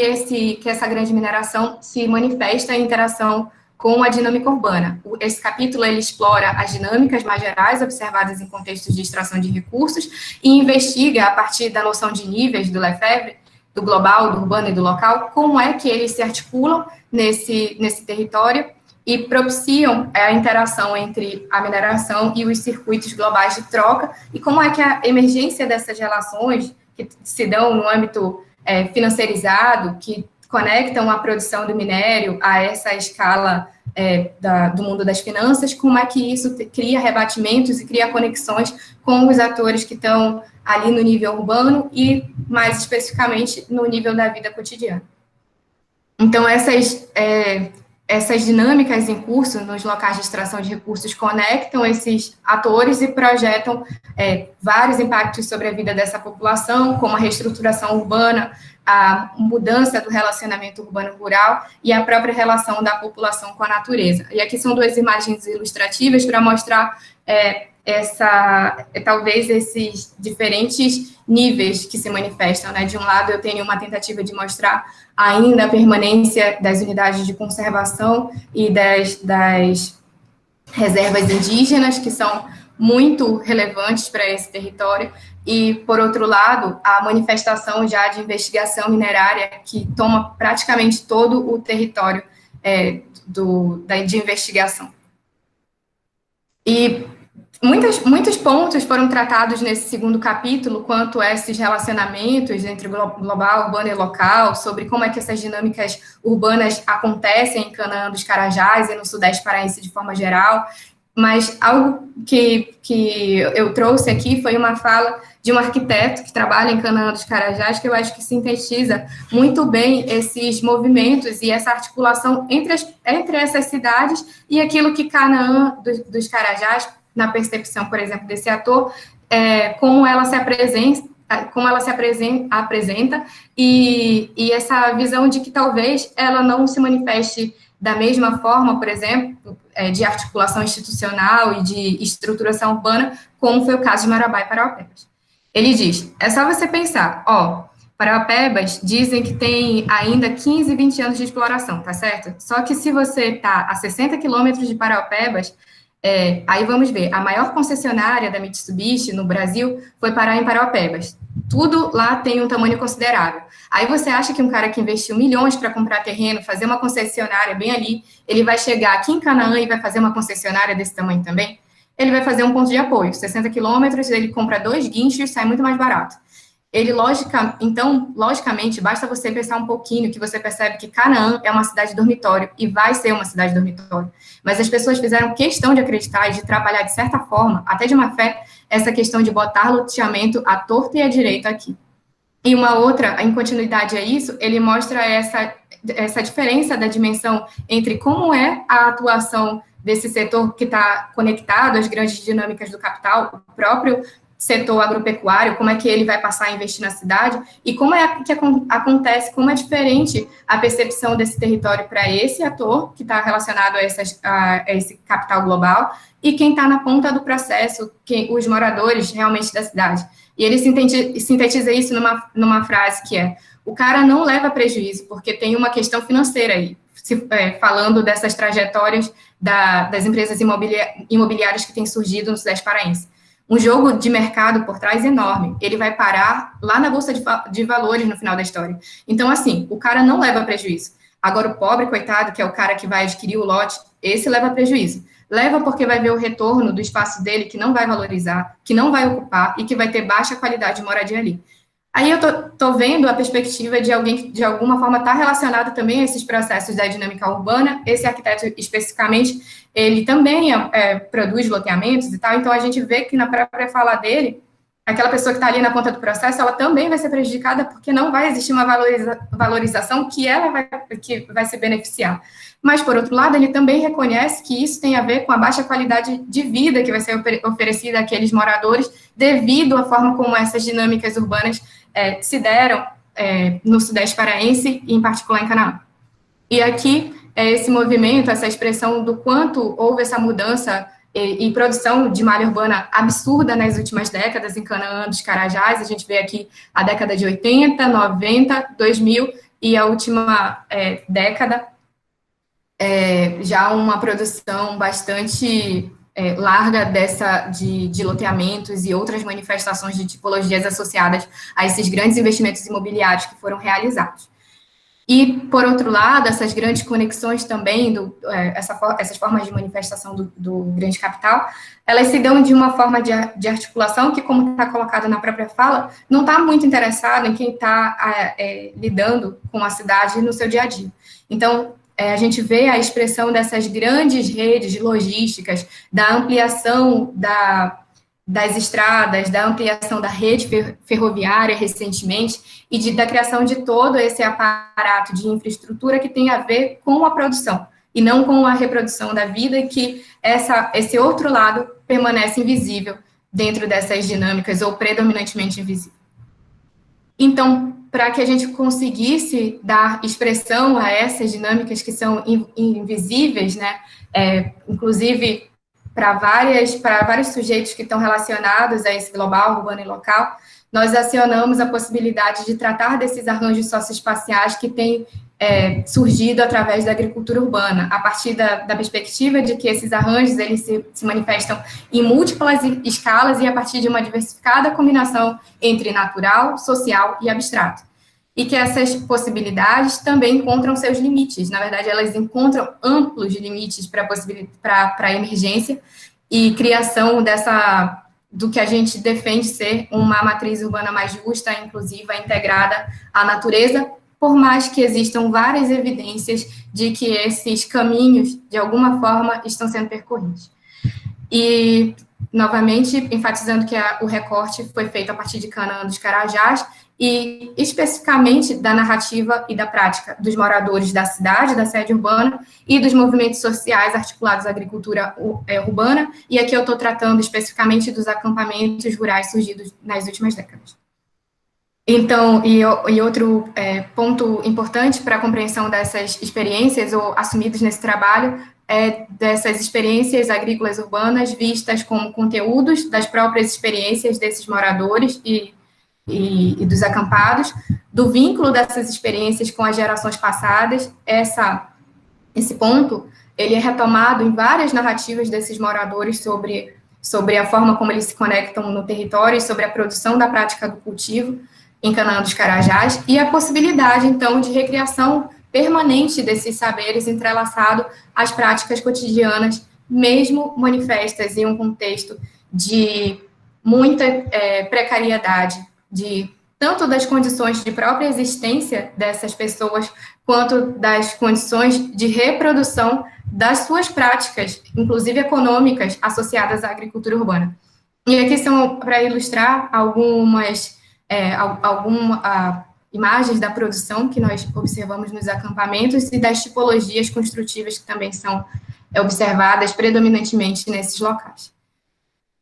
essa grande mineração se manifesta em interação com a dinâmica urbana. Esse capítulo ele explora as dinâmicas mais gerais observadas em contextos de extração de recursos e investiga, a partir da noção de níveis do Lefebvre, do global, do urbano e do local, como é que eles se articulam nesse território e propiciam a interação entre a mineração e os circuitos globais de troca, e como é que a emergência dessas relações, que se dão no âmbito financeirizado, que conectam a produção do minério a essa escala do mundo das finanças, como é que isso cria rebatimentos e cria conexões com os atores que estão ali no nível urbano e, mais especificamente, no nível da vida cotidiana. Então, essas dinâmicas em curso nos locais de extração de recursos conectam esses atores e projetam vários impactos sobre a vida dessa população, como a reestruturação urbana, a mudança do relacionamento urbano-rural e a própria relação da população com a natureza. E aqui são duas imagens ilustrativas para mostrar talvez esses diferentes níveis que se manifestam, né? De um lado, eu tenho uma tentativa de mostrar ainda a permanência das unidades de conservação e das reservas indígenas, que são muito relevantes para esse território, e, por outro lado, a manifestação já de investigação minerária, que toma praticamente todo o território de investigação. E muitos pontos foram tratados nesse segundo capítulo, quanto a esses relacionamentos entre global, urbano e local, sobre como é que essas dinâmicas urbanas acontecem em Canaã dos Carajás e no Sudeste Paraense de forma geral, mas algo que eu trouxe aqui foi uma fala de um arquiteto que trabalha em Canaã dos Carajás, que eu acho que sintetiza muito bem esses movimentos e essa articulação entre essas cidades e aquilo que Canaã dos Carajás, na percepção, por exemplo, desse ator, como ela se apresenta e essa visão de que talvez ela não se manifeste da mesma forma, por exemplo, de articulação institucional e de estruturação urbana, como foi o caso de Marabá e Paraupebas. Ele diz, é só você pensar, Paraopebas dizem que tem ainda 15, 20 anos de exploração, tá certo? Só que se você está a 60 quilômetros de Paraopebas, aí vamos ver, a maior concessionária da Mitsubishi no Brasil foi parar em Paraopebas. Tudo lá tem um tamanho considerável. Aí você acha que um cara que investiu milhões para comprar terreno, fazer uma concessionária bem ali, ele vai chegar aqui em Canaã e vai fazer uma concessionária desse tamanho também? Ele vai fazer um ponto de apoio, 60 quilômetros, ele compra 2 guinchos, sai muito mais barato. Então, logicamente, basta você pensar um pouquinho que você percebe que Canaã é uma cidade dormitório e vai ser uma cidade dormitório. Mas as pessoas fizeram questão de acreditar e de trabalhar de certa forma, até de má fé, essa questão de botar loteamento à torta e à direita aqui. E uma outra, em continuidade a isso, ele mostra essa diferença da dimensão entre como é a atuação desse setor que está conectado às grandes dinâmicas do capital, o próprio setor agropecuário, como é que ele vai passar a investir na cidade, e como é que acontece, como é diferente a percepção desse território para esse ator, que está relacionado a esse capital global, e quem está na ponta do processo, os moradores realmente da cidade. E ele sintetiza isso numa frase que é: o cara não leva prejuízo, porque tem uma questão financeira aí, falando dessas trajetórias das empresas imobiliárias que têm surgido no Sudeste Paraense. Um jogo de mercado por trás enorme. Ele vai parar lá na Bolsa de Valores no final da história. Então, assim, o cara não leva prejuízo. Agora, o pobre, coitado, que é o cara que vai adquirir o lote, esse leva prejuízo. Leva porque vai ver o retorno do espaço dele que não vai valorizar, que não vai ocupar e que vai ter baixa qualidade de moradia ali. Aí eu tô vendo a perspectiva de alguém que, de alguma forma, está relacionado também a esses processos da dinâmica urbana. Esse arquiteto, especificamente, ele também produz loteamentos e tal, então a gente vê que na própria fala dele, aquela pessoa que está ali na ponta do processo, ela também vai ser prejudicada porque não vai existir uma valorização que vai se beneficiar. Mas, por outro lado, ele também reconhece que isso tem a ver com a baixa qualidade de vida que vai ser oferecida àqueles moradores devido à forma como essas dinâmicas urbanas se deram no Sudeste Paraense e, em particular, em Canaã. E aqui, esse movimento, essa expressão do quanto houve essa mudança e produção de malha urbana absurda nas últimas décadas em Canaã dos Carajás. A gente vê aqui a década de 80, 90, 2000 e a última década, já uma produção bastante larga de loteamentos e outras manifestações de tipologias associadas a esses grandes investimentos imobiliários que foram realizados. E, por outro lado, essas grandes conexões também, essas formas de manifestação do grande capital, elas se dão de uma forma de articulação que, como está colocado na própria fala, não está muito interessado em quem está lidando com a cidade no seu dia a dia. Então, a gente vê a expressão dessas grandes redes logísticas, da ampliação das estradas, da ampliação da rede ferroviária recentemente e da criação de todo esse aparato de infraestrutura que tem a ver com a produção e não com a reprodução da vida, e que esse outro lado permanece invisível dentro dessas dinâmicas, ou predominantemente invisível. Então, para que a gente conseguisse dar expressão a essas dinâmicas que são invisíveis, né, inclusive para vários sujeitos que estão relacionados a esse global, urbano e local, nós acionamos a possibilidade de tratar desses arranjos socioespaciais que têm surgido através da agricultura urbana, a partir da perspectiva de que esses arranjos eles se manifestam em múltiplas escalas e a partir de uma diversificada combinação entre natural, social e abstrato. E que essas possibilidades também encontram seus limites. Na verdade, elas encontram amplos limites para a emergência e criação do que a gente defende ser uma matriz urbana mais justa, inclusiva, integrada à natureza, por mais que existam várias evidências de que esses caminhos, de alguma forma, estão sendo percorridos. E, novamente, enfatizando que o recorte foi feito a partir de Canaã dos Carajás, e especificamente da narrativa e da prática dos moradores da cidade, da sede urbana, e dos movimentos sociais articulados à agricultura urbana, e aqui eu estou tratando especificamente dos acampamentos rurais surgidos nas últimas décadas. Então, e outro ponto importante para a compreensão dessas experiências, ou assumidos nesse trabalho, dessas experiências agrícolas urbanas vistas como conteúdos das próprias experiências desses moradores, e e dos acampados, do vínculo dessas experiências com as gerações passadas. Esse ponto, ele é retomado em várias narrativas desses moradores sobre a forma como eles se conectam no território e sobre a produção da prática do cultivo em Canaã dos Carajás, e a possibilidade, então, de recriação permanente desses saberes entrelaçado às práticas cotidianas, mesmo manifestas em um contexto de muita precariedade, de tanto das condições de própria existência dessas pessoas, quanto das condições de reprodução das suas práticas, inclusive econômicas, associadas à agricultura urbana. E aqui são para ilustrar algumas imagens da produção que nós observamos nos acampamentos e das tipologias construtivas que também são observadas predominantemente nesses locais.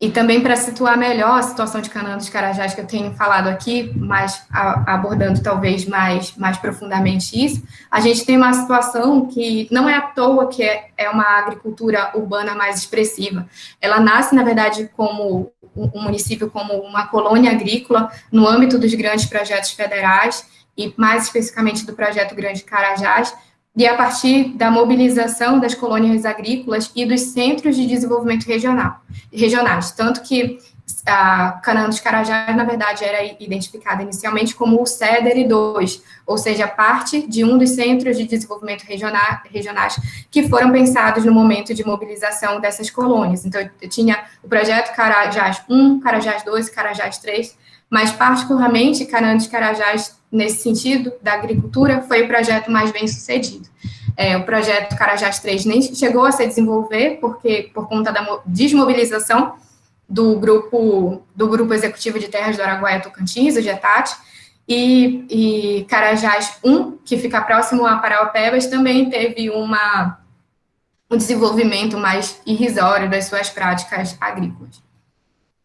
E também para situar melhor a situação de Canaã dos Carajás, que eu tenho falado aqui, mas abordando talvez mais profundamente isso, a gente tem uma situação que não é à toa que é uma agricultura urbana mais expressiva. Ela nasce, na verdade, como um município, como uma colônia agrícola, no âmbito dos grandes projetos federais, e mais especificamente do projeto Grande Carajás, e a partir da mobilização das colônias agrícolas e dos centros de desenvolvimento regionais, tanto que a Canaã dos Carajás, na verdade, era identificada inicialmente como o CEDER 2, ou seja, parte de um dos centros de desenvolvimento regionais que foram pensados no momento de mobilização dessas colônias. Então, tinha o projeto Carajás 1, Carajás 2 e Carajás 3, mas particularmente Canaã dos Carajás, nesse sentido, da agricultura, foi o projeto mais bem sucedido. O projeto Carajás 3 nem chegou a se desenvolver, porque por conta da desmobilização do grupo executivo de terras do Araguaia Tocantins, o GETAT, e Carajás 1, que fica próximo a Parauapebas, também teve um desenvolvimento mais irrisório das suas práticas agrícolas.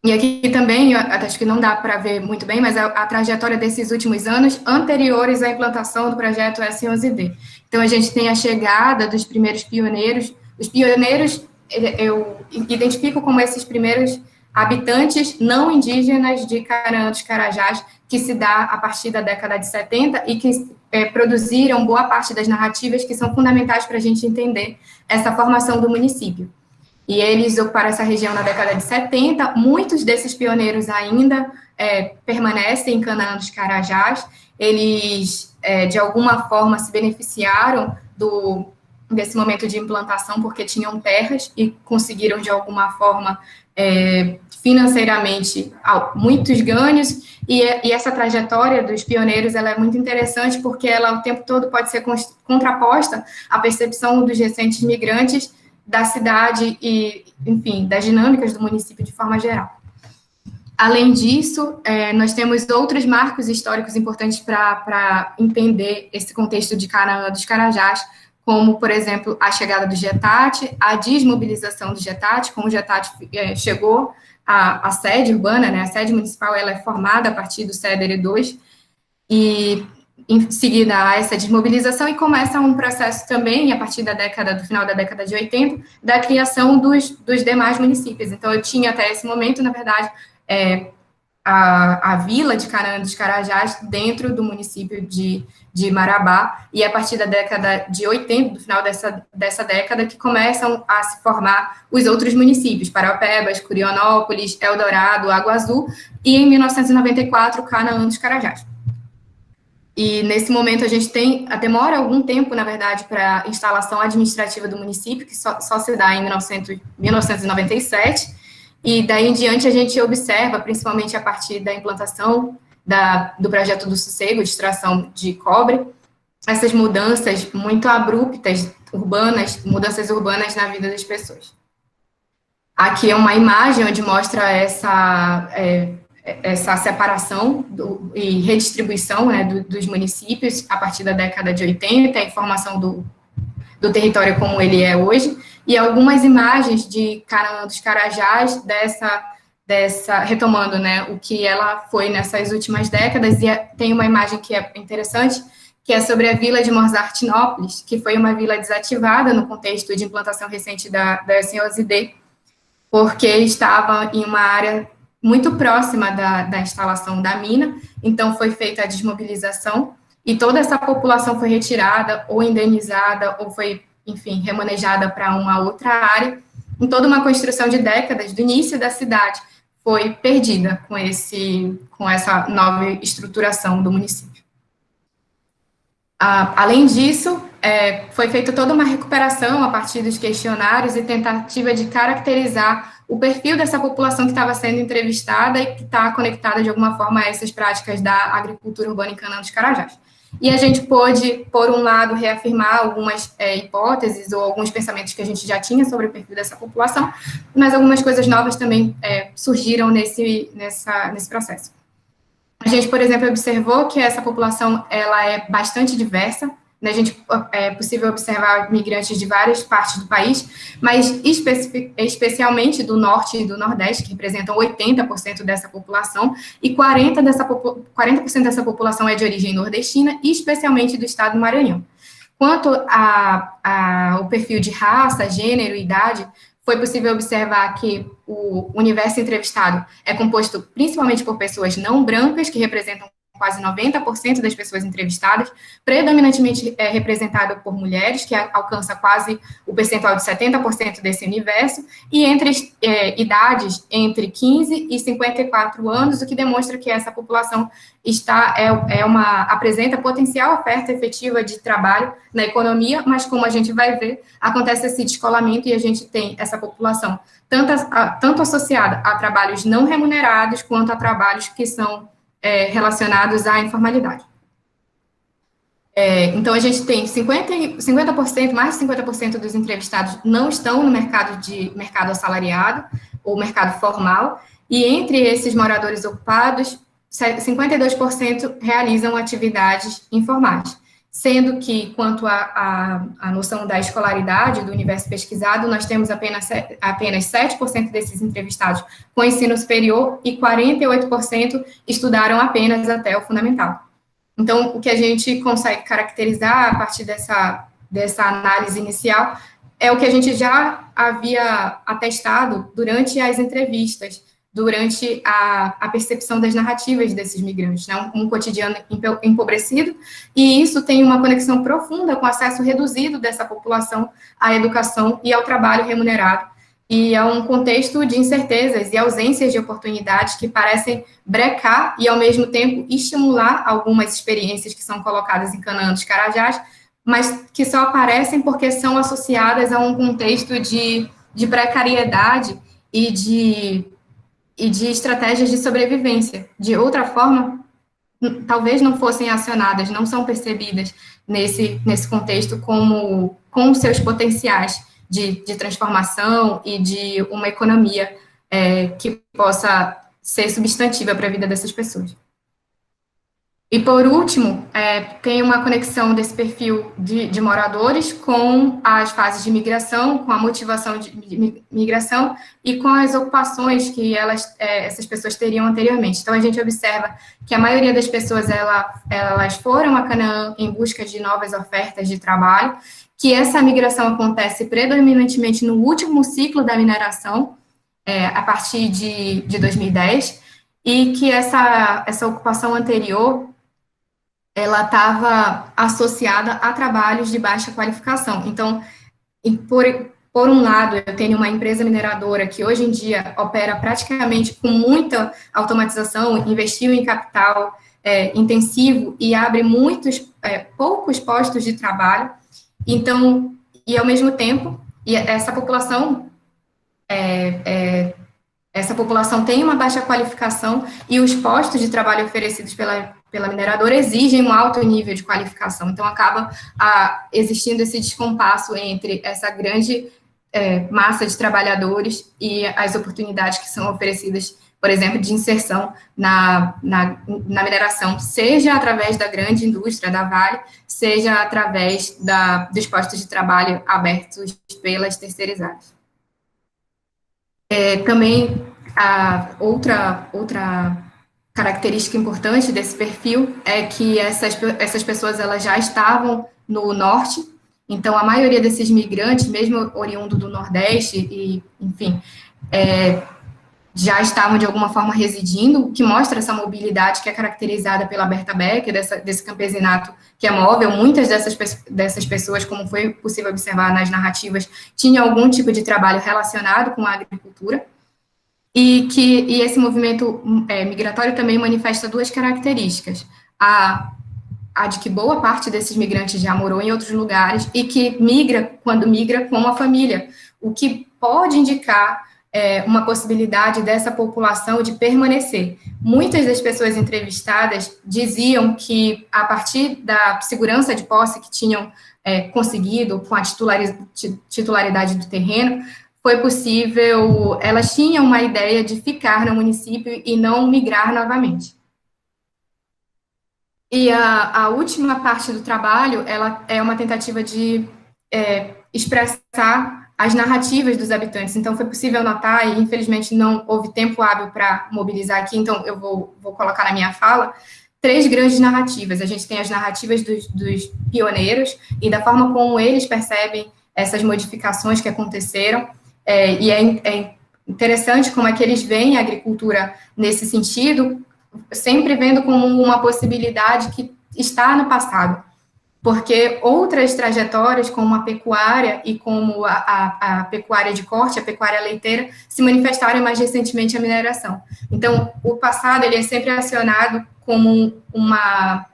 E aqui também, acho que não dá para ver muito bem, mas a trajetória desses últimos anos anteriores à implantação do projeto S11D. Então, a gente tem a chegada dos primeiros pioneiros. Os pioneiros, eu identifico como esses primeiros habitantes não indígenas de Canaã dos Carajás, que se dá a partir da década de 70 e que produziram boa parte das narrativas que são fundamentais para a gente entender essa formação do município. E eles ocuparam essa região na década de 70, muitos desses pioneiros ainda permanecem em Canaã dos Carajás, eles, de alguma forma, se beneficiaram desse momento de implantação, porque tinham terras e conseguiram, de alguma forma, financeiramente, muitos ganhos, e essa trajetória dos pioneiros, ela é muito interessante, porque ela, o tempo todo, pode ser contraposta à percepção dos recentes migrantes da cidade e, enfim, das dinâmicas do município de forma geral. Além disso, nós temos outros marcos históricos importantes para entender esse contexto de Canaã dos Carajás, como, por exemplo, a chegada do GETAT, a desmobilização do GETAT, como o GETAT chegou à sede urbana, né, a sede municipal, ela é formada a partir do CEDER 2, e em seguida a essa desmobilização, e começa um processo também, a partir do final da década de 80, da criação dos demais municípios. Então, eu tinha até esse momento, na verdade, a vila de Canaã dos Carajás dentro do município de Marabá, e a partir da década de 80, do final dessa década, que começam a se formar os outros municípios, Parauapebas, Curionópolis, Eldorado, Água Azul, e em 1994, Canaã dos Carajás. E, nesse momento, a gente demora algum tempo, na verdade, para a instalação administrativa do município, que só se dá em 1997, e daí em diante a gente observa, principalmente a partir da implantação do projeto do Sossego, de extração de cobre, essas mudanças muito abruptas, mudanças urbanas na vida das pessoas. Aqui é uma imagem onde mostra essa separação e redistribuição, né, dos municípios a partir da década de 80, a informação do território como ele é hoje, e algumas imagens de Canaã dos Carajás, retomando, né, o que ela foi nessas últimas décadas, e tem uma imagem que é interessante, que é sobre a vila de Mozartinópolis, que foi uma vila desativada no contexto de implantação recente da S11D, porque estava em uma área muito próxima da instalação da mina, então foi feita a desmobilização, e toda essa população foi retirada, ou indenizada, ou foi, enfim, remanejada para uma outra área, em toda uma construção de décadas, do início da cidade, foi perdida com essa nova estruturação do município. Além disso, foi feita toda uma recuperação a partir dos questionários e tentativa de caracterizar o perfil dessa população que estava sendo entrevistada e que está conectada de alguma forma a essas práticas da agricultura urbana em Canaã dos Carajás. E a gente pôde, por um lado, reafirmar algumas hipóteses ou alguns pensamentos que a gente já tinha sobre o perfil dessa população, mas algumas coisas novas também surgiram nesse processo. A gente, por exemplo, observou que essa população ela é bastante diversa, né? É possível observar migrantes de várias partes do país, mas especialmente do norte e do nordeste, que representam 80% dessa população, e 40% dessa população é de origem nordestina, e especialmente do estado do Maranhão. Quanto ao perfil de raça, gênero e idade, foi possível observar que o universo entrevistado é composto principalmente por pessoas não brancas, que representam quase 90% das pessoas entrevistadas, predominantemente representado por mulheres, que alcança quase o percentual de 70% desse universo, e entre idades entre 15 e 54 anos, o que demonstra que essa população apresenta potencial oferta efetiva de trabalho na economia, mas como a gente vai ver, acontece esse descolamento e a gente tem essa população tanto associada a trabalhos não remunerados, quanto a trabalhos que são relacionados à informalidade. Então, a gente tem 50%, mais de 50% dos entrevistados não estão no mercado assalariado, ou mercado formal, e entre esses moradores ocupados, 52% realizam atividades informais, sendo que, quanto à noção da escolaridade do universo pesquisado, nós temos apenas 7% desses entrevistados com ensino superior e 48% estudaram apenas até o fundamental. Então, o que a gente consegue caracterizar a partir dessa análise inicial é o que a gente já havia atestado durante as entrevistas, durante a percepção das narrativas desses migrantes, né? Um cotidiano empobrecido, e isso tem uma conexão profunda com o acesso reduzido dessa população à educação e ao trabalho remunerado, e é um contexto de incertezas e ausências de oportunidades que parecem brecar e, ao mesmo tempo, estimular algumas experiências que são colocadas em Canaã dos Carajás, mas que só aparecem porque são associadas a um contexto de precariedade e de estratégias de sobrevivência. De outra forma, talvez não fossem acionadas, não são percebidas nesse contexto com seus potenciais de transformação e de uma economia que possa ser substantiva para a vida dessas pessoas. E, por último, tem uma conexão desse perfil de moradores com as fases de migração, com a motivação de migração e com as ocupações que essas pessoas teriam anteriormente. Então, a gente observa que a maioria das pessoas, elas foram a Canaã em busca de novas ofertas de trabalho, que essa migração acontece predominantemente no último ciclo da mineração, a partir de 2010, e que essa ocupação anterior ela estava associada a trabalhos de baixa qualificação. Então, por um lado, eu tenho uma empresa mineradora que hoje em dia opera praticamente com muita automatização, investiu em capital intensivo e abre poucos postos de trabalho. Então, e ao mesmo tempo, essa população tem uma baixa qualificação e os postos de trabalho oferecidos pela mineradora exigem um alto nível de qualificação. Então, acaba existindo esse descompasso entre essa grande massa de trabalhadores e as oportunidades que são oferecidas, por exemplo, de inserção na mineração, seja através da grande indústria da Vale, seja através dos postos de trabalho abertos pelas terceirizadas. Também, outra característica importante desse perfil é que essas pessoas elas já estavam no norte, então a maioria desses migrantes, mesmo oriundo do Nordeste, e, enfim, já estavam, de alguma forma, residindo, o que mostra essa mobilidade que é caracterizada pela Berta Beck, desse campesinato que é móvel. Muitas dessas pessoas, como foi possível observar nas narrativas, tinham algum tipo de trabalho relacionado com a agricultura, e esse movimento migratório também manifesta duas características. A de que boa parte desses migrantes já morou em outros lugares e que migra, quando migra, com a família, o que pode indicar uma possibilidade dessa população de permanecer. Muitas das pessoas entrevistadas diziam que, a partir da segurança de posse que tinham conseguido com a titularidade do terreno, foi possível, elas tinham uma ideia de ficar no município e não migrar novamente. E a última parte do trabalho, ela é uma tentativa de expressar as narrativas dos habitantes. Então, foi possível notar, e infelizmente não houve tempo hábil para mobilizar aqui, então eu vou colocar na minha fala, três grandes narrativas. A gente tem as narrativas dos pioneiros e da forma como eles percebem essas modificações que aconteceram, e é interessante como é que eles veem a agricultura nesse sentido, sempre vendo como uma possibilidade que está no passado, porque outras trajetórias, como a pecuária e como a pecuária de corte, a pecuária leiteira, se manifestaram mais recentemente a mineração. Então, o passado ele é sempre acionado como uma...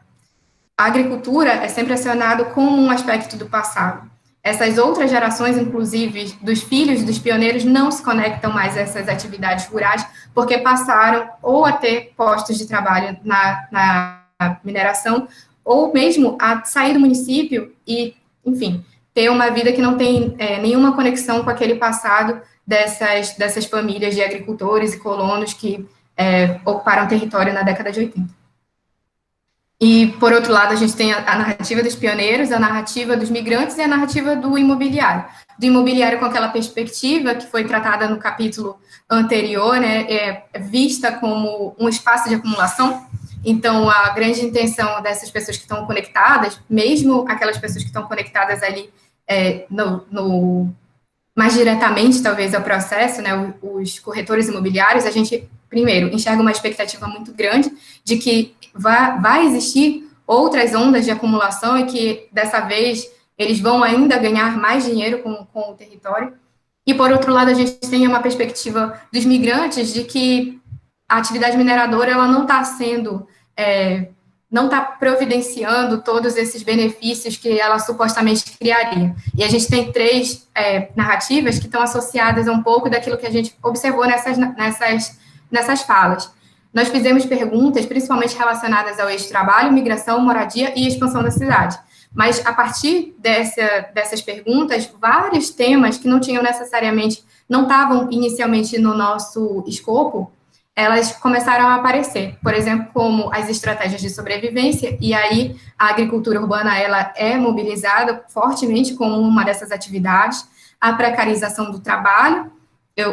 A agricultura é sempre acionado como um aspecto do passado. Essas outras gerações, inclusive dos filhos dos pioneiros, não se conectam mais a essas atividades rurais, porque passaram ou a ter postos de trabalho na mineração, ou mesmo a sair do município e, enfim, ter uma vida que não tem nenhuma conexão com aquele passado dessas famílias de agricultores e colonos que ocuparam território na década de 80. E, por outro lado, a gente tem a narrativa dos pioneiros, a narrativa dos migrantes e a narrativa do imobiliário. Do imobiliário com aquela perspectiva que foi tratada no capítulo anterior, né, vista como um espaço de acumulação. Então, a grande intenção dessas pessoas que estão conectadas, mesmo aquelas pessoas que estão conectadas ali mais diretamente, talvez, ao processo, né, os corretores imobiliários, a gente, primeiro, enxerga uma expectativa muito grande de que vai existir outras ondas de acumulação e que, dessa vez, eles vão ainda ganhar mais dinheiro com o território. E, por outro lado, a gente tem uma perspectiva dos migrantes de que a atividade mineradora ela não está sendo... não está providenciando todos esses benefícios que ela supostamente criaria. E a gente tem três narrativas que estão associadas a um pouco daquilo que a gente observou nessas falas. Nós fizemos perguntas, principalmente relacionadas ao ex-trabalho, migração, moradia e expansão da cidade. Mas, a partir dessas perguntas, vários temas que não estavam inicialmente no nosso escopo, elas começaram a aparecer, por exemplo, como as estratégias de sobrevivência, e aí a agricultura urbana ela é mobilizada fortemente como uma dessas atividades, a precarização do trabalho,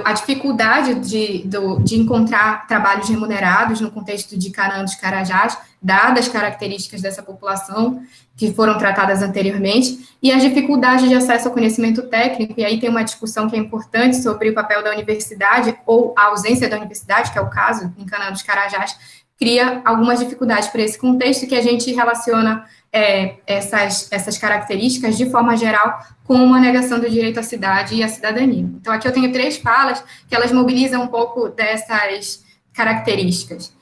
a dificuldade de encontrar trabalhos remunerados no contexto de Canaã dos Carajás, dadas as características dessa população que foram tratadas anteriormente, e as dificuldades de acesso ao conhecimento técnico, e aí tem uma discussão que é importante sobre o papel da universidade, ou a ausência da universidade, que é o caso em Canaã dos Carajás, cria algumas dificuldades para esse contexto que a gente relaciona essas características, de forma geral, com uma negação do direito à cidade e à cidadania. Então, aqui eu tenho três falas que elas mobilizam um pouco dessas características.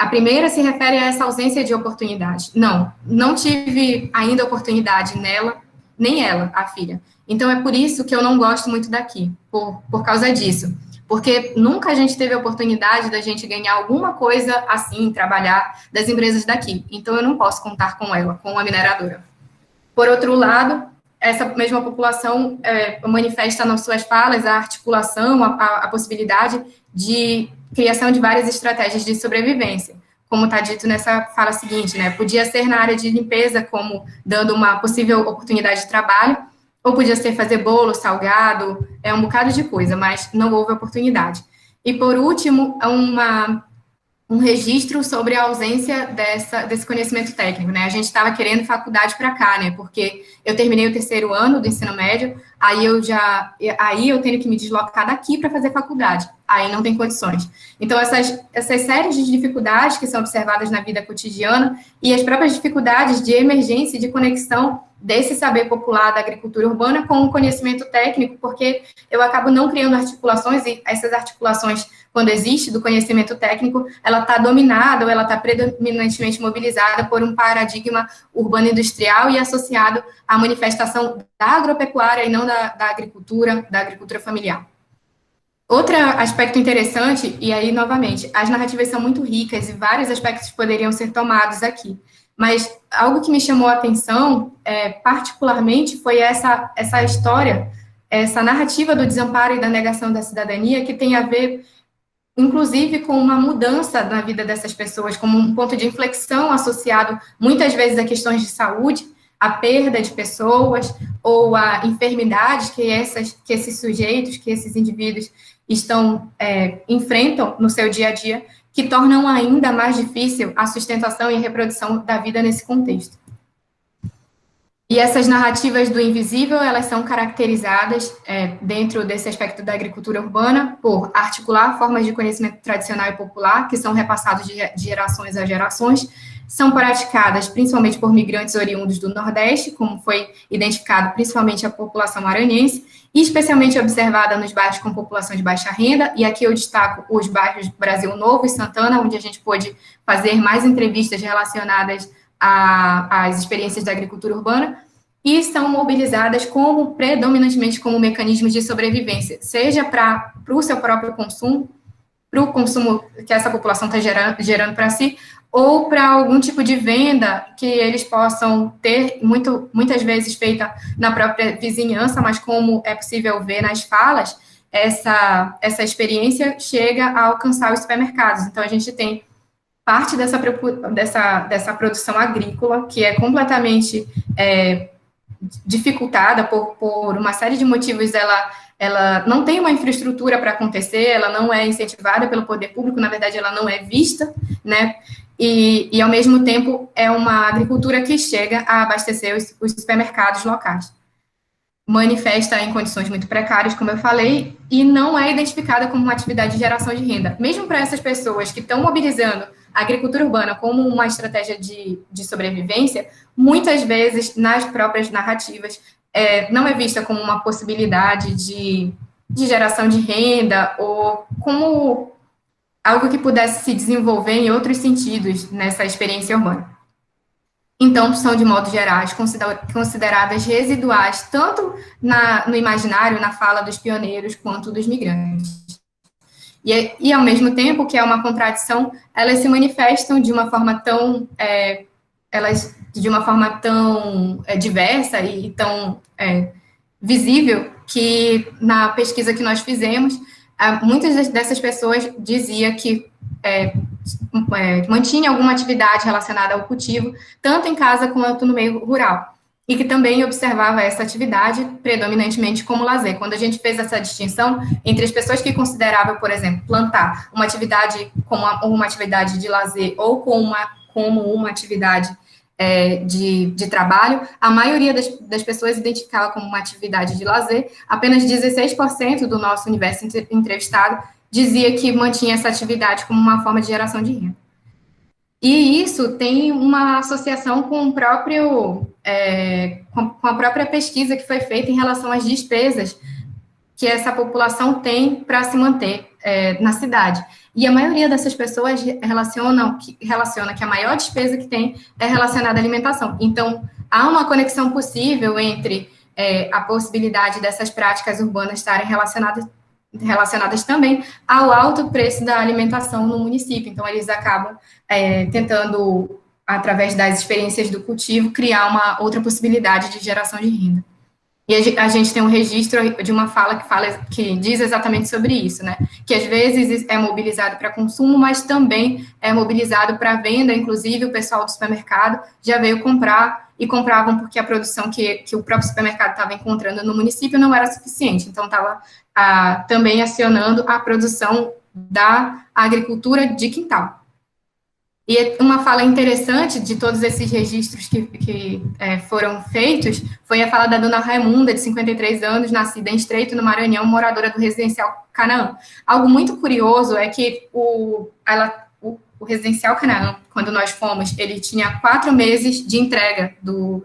A primeira se refere a essa ausência de oportunidade. Não tive ainda oportunidade nela, nem ela, a filha. Então, é por isso que eu não gosto muito daqui, por causa disso. Porque nunca a gente teve a oportunidade da gente ganhar alguma coisa assim, trabalhar das empresas daqui. Então, eu não posso contar com ela, com a mineradora. Por outro lado, essa mesma população manifesta nas suas falas a articulação, a possibilidade de criação de várias estratégias de sobrevivência. Como está dito nessa fala seguinte, né? Podia ser na área de limpeza, como dando uma possível oportunidade de trabalho, ou podia ser fazer bolo, salgado, um bocado de coisa, mas não houve oportunidade. E, por último, um registro sobre a ausência desse conhecimento técnico, né? A gente estava querendo faculdade para cá, né? Porque eu terminei o terceiro ano do ensino médio, aí eu tenho que me deslocar daqui para fazer faculdade. aí não tem condições. Então, essas séries de dificuldades que são observadas na vida cotidiana e as próprias dificuldades de emergência e de conexão desse saber popular da agricultura urbana com o conhecimento técnico, porque eu acabo não criando articulações, e essas articulações, quando existe do conhecimento técnico, ela está dominada ou ela está predominantemente mobilizada por um paradigma urbano-industrial e associado à manifestação da agropecuária e não da agricultura familiar. Outro aspecto interessante, e aí, novamente, as narrativas são muito ricas e vários aspectos poderiam ser tomados aqui, mas algo que me chamou a atenção, particularmente, foi essa história, essa narrativa do desamparo e da negação da cidadania, que tem a ver, inclusive, com uma mudança na vida dessas pessoas, como um ponto de inflexão associado, muitas vezes, a questões de saúde, a perda de pessoas, ou a enfermidades que esses sujeitos, que esses indivíduos enfrentam no seu dia a dia, que tornam ainda mais difícil a sustentação e a reprodução da vida nesse contexto. E essas narrativas do invisível, elas são caracterizadas dentro desse aspecto da agricultura urbana por articular formas de conhecimento tradicional e popular, que são repassados de gerações a gerações, são praticadas principalmente por migrantes oriundos do Nordeste, como foi identificado principalmente a população maranhense, e especialmente observada nos bairros com população de baixa renda, e aqui eu destaco os bairros Brasil Novo e Santana, onde a gente pôde fazer mais entrevistas relacionadas às experiências da agricultura urbana, e são mobilizadas predominantemente como mecanismos de sobrevivência, seja para o seu próprio consumo, para o consumo que essa população está gerando para si, ou para algum tipo de venda que eles possam ter, muitas vezes feita na própria vizinhança, mas como é possível ver nas falas, essa experiência chega a alcançar os supermercados. Então, a gente tem parte dessa produção agrícola, que é completamente dificultada por uma série de motivos. Ela não tem uma infraestrutura para acontecer, ela não é incentivada pelo poder público, na verdade, ela não é vista, né? E ao mesmo tempo, é uma agricultura que chega a abastecer os supermercados locais. Manifesta em condições muito precárias, como eu falei, e não é identificada como uma atividade de geração de renda. Mesmo para essas pessoas que estão mobilizando a agricultura urbana como uma estratégia de sobrevivência, muitas vezes, nas próprias narrativas, não é vista como uma possibilidade de geração de renda ou como algo que pudesse se desenvolver em outros sentidos nessa experiência urbana. Então, são, de modo geral, consideradas residuais, tanto no imaginário, na fala dos pioneiros, quanto dos migrantes. E ao mesmo tempo, que é uma contradição, elas se manifestam de uma forma tão diversa e tão visível, que na pesquisa que nós fizemos, muitas dessas pessoas diziam que mantinha alguma atividade relacionada ao cultivo, tanto em casa quanto no meio rural, e que também observava essa atividade predominantemente como lazer. Quando a gente fez essa distinção entre as pessoas que consideravam, por exemplo, plantar uma atividade como uma atividade de lazer ou como uma atividade de trabalho, a maioria das pessoas identificava como uma atividade de lazer. Apenas 16% do nosso universo entrevistado dizia que mantinha essa atividade como uma forma de geração de renda. E isso tem uma associação com com a própria pesquisa que foi feita em relação às despesas que essa população tem para se manter na cidade. E a maioria dessas pessoas relaciona que a maior despesa que tem é relacionada à alimentação. Então, há uma conexão possível entre a possibilidade dessas práticas urbanas estarem relacionadas também ao alto preço da alimentação no município. Então, eles acabam tentando, através das experiências do cultivo, criar uma outra possibilidade de geração de renda. E a gente tem um registro de uma fala que diz exatamente sobre isso, né? Que às vezes é mobilizado para consumo, mas também é mobilizado para venda. Inclusive, o pessoal do supermercado já veio comprar e compravam porque a produção que o próprio supermercado estava encontrando no município não era suficiente. Então, estava também acionando a produção da agricultura de quintal. E uma fala interessante de todos esses registros que foram feitos foi a fala da dona Raimunda, de 53 anos, nascida em Estreito, no Maranhão, moradora do residencial Canaã. Algo muito curioso é que o residencial Canaã, quando nós fomos, ele tinha 4 meses de entrega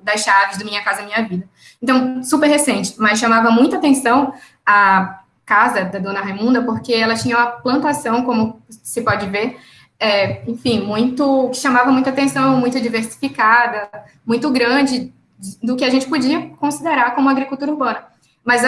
das chaves do Minha Casa Minha Vida. Então, super recente, mas chamava muita atenção a casa da dona Raimunda, porque ela tinha uma plantação, como se pode ver, enfim, que chamava muita atenção, muito diversificada, muito grande, do que a gente podia considerar como agricultura urbana. Mas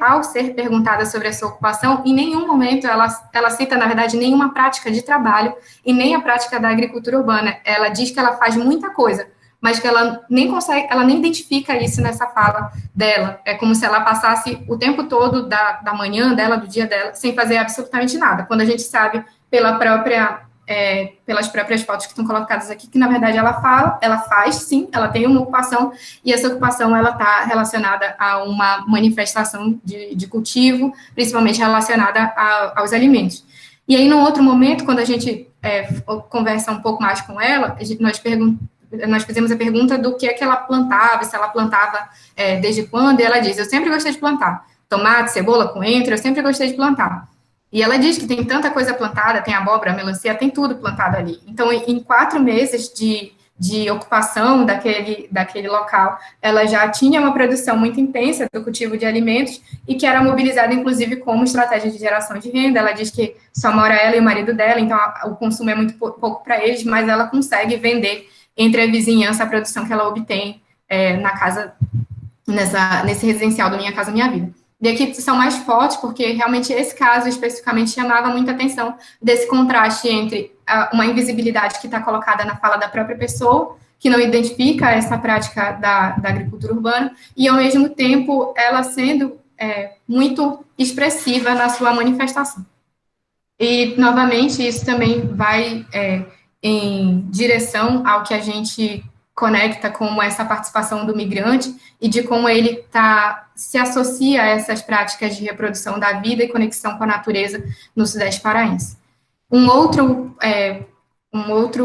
ao ser perguntada sobre a sua ocupação, em nenhum momento ela cita, na verdade, nenhuma prática de trabalho e nem a prática da agricultura urbana. Ela diz que ela faz muita coisa, mas que ela nem identifica isso nessa fala dela. É como se ela passasse o tempo todo da manhã dela, do dia dela, sem fazer absolutamente nada. Quando a gente sabe pelas próprias fotos que estão colocadas aqui, que na verdade ela faz, sim, ela tem uma ocupação, e essa ocupação ela está relacionada a uma manifestação de cultivo, principalmente relacionada aos alimentos. E aí, num outro momento, quando a gente conversa um pouco mais com ela, nós fizemos a pergunta do que é que ela plantava, se ela plantava desde quando, e ela diz, eu sempre gostei de plantar, tomate, cebola, coentro, eu sempre gostei de plantar. E ela diz que tem tanta coisa plantada, tem abóbora, melancia, tem tudo plantado ali. Então, em 4 meses de ocupação daquele local, ela já tinha uma produção muito intensa do cultivo de alimentos e que era mobilizada, inclusive, como estratégia de geração de renda. Ela diz que só mora ela e o marido dela, então o consumo é muito pouco para eles, mas ela consegue vender entre a vizinhança a produção que ela obtém na casa, nesse residencial do Minha Casa Minha Vida. E aqui são mais fortes, porque realmente esse caso especificamente chamava muita atenção desse contraste entre uma invisibilidade que está colocada na fala da própria pessoa, que não identifica essa prática da agricultura urbana, e ao mesmo tempo ela sendo muito expressiva na sua manifestação. E, novamente, isso também vai em direção ao que a gente conecta como essa participação do migrante e de como ele se associa a essas práticas de reprodução da vida e conexão com a natureza no Sudeste paraense. Um outro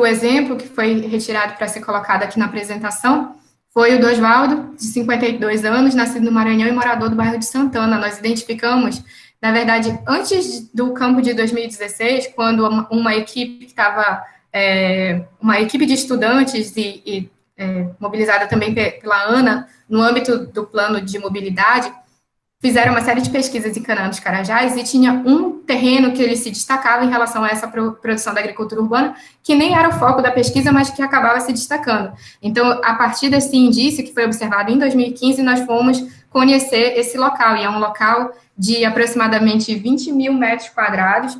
exemplo que foi retirado para ser colocado aqui na apresentação foi o do Oswaldo, de 52 anos, nascido no Maranhão e morador do bairro de Santana. Nós identificamos, na verdade, antes do campo de 2016, quando uma equipe que estava, uma equipe de estudantes mobilizada também pela ANA, no âmbito do plano de mobilidade, fizeram uma série de pesquisas em Canaã dos Carajás e tinha um terreno que ele se destacava em relação a essa produção da agricultura urbana, que nem era o foco da pesquisa, mas que acabava se destacando. Então, a partir desse indício que foi observado em 2015, nós fomos conhecer esse local, e é um local de aproximadamente 20 mil metros quadrados.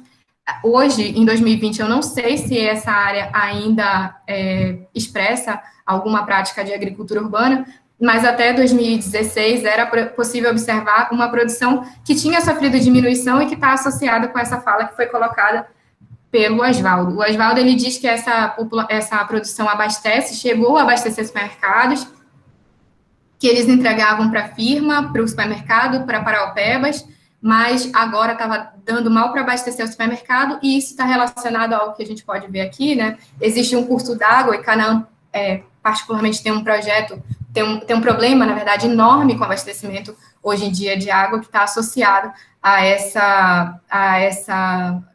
Hoje, em 2020, eu não sei se essa área ainda expressa alguma prática de agricultura urbana, mas até 2016 era possível observar uma produção que tinha sofrido diminuição e que está associada com essa fala que foi colocada pelo Oswaldo. O Oswaldo, ele diz que essa produção chegou a abastecer supermercados, que eles entregavam para a firma, para o supermercado, para Paraupebas, mas agora estava dando mal para abastecer o supermercado, e isso está relacionado ao que a gente pode ver aqui, né? Existe um curso d'água, e Canaã, particularmente, tem um projeto, tem um problema, na verdade, enorme com o abastecimento, hoje em dia, de água, que está associado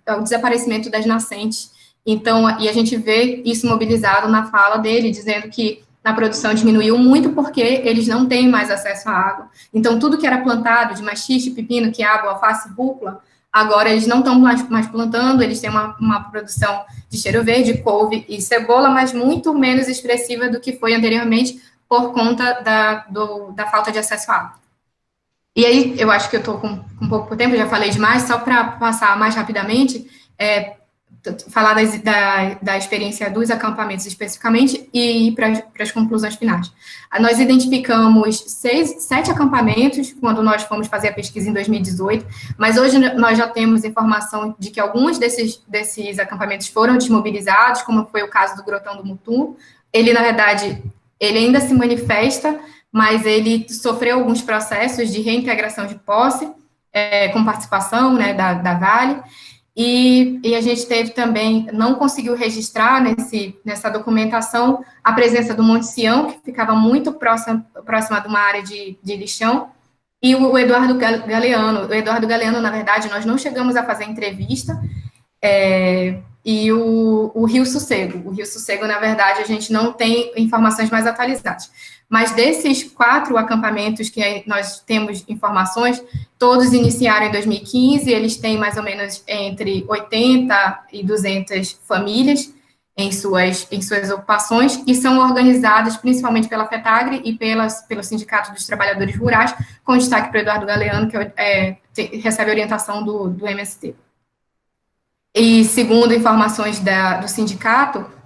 ao desaparecimento das nascentes. Então, e a gente vê isso mobilizado na fala dele, dizendo que a produção diminuiu muito porque eles não têm mais acesso à água. Então, tudo que era plantado, de maxixe, pepino, quiabo, alface, rúcula, agora eles não estão mais plantando, eles têm uma produção de cheiro verde, couve e cebola, mas muito menos expressiva do que foi anteriormente por conta da falta de acesso à água. E aí, eu acho que eu estou com um pouco tempo, já falei demais, só para passar mais rapidamente, falar da experiência dos acampamentos especificamente e ir para as conclusões finais. Nós identificamos 7 acampamentos quando nós fomos fazer a pesquisa em 2018, mas hoje nós já temos informação de que alguns desses acampamentos foram desmobilizados, como foi o caso do Grotão do Mutum. Ele, na verdade, ele ainda se manifesta, mas ele sofreu alguns processos de reintegração de posse, com participação, né, da Vale. e a gente teve também, não conseguiu registrar nessa documentação a presença do Monte Sião, que ficava muito próxima de uma área de lixão, e o Eduardo Galeano. O Eduardo Galeano, na verdade, nós não chegamos a fazer entrevista, e o Rio Sossego. O Rio Sossego, na verdade, a gente não tem informações mais atualizadas. Mas desses 4 acampamentos que nós temos informações, todos iniciaram em 2015, eles têm mais ou menos entre 80 e 200 famílias em suas ocupações, e são organizadas principalmente pela FETAGRE e pelo Sindicato dos Trabalhadores Rurais, com destaque para o Eduardo Galeano, que recebe orientação do MST. E, segundo informações do sindicato,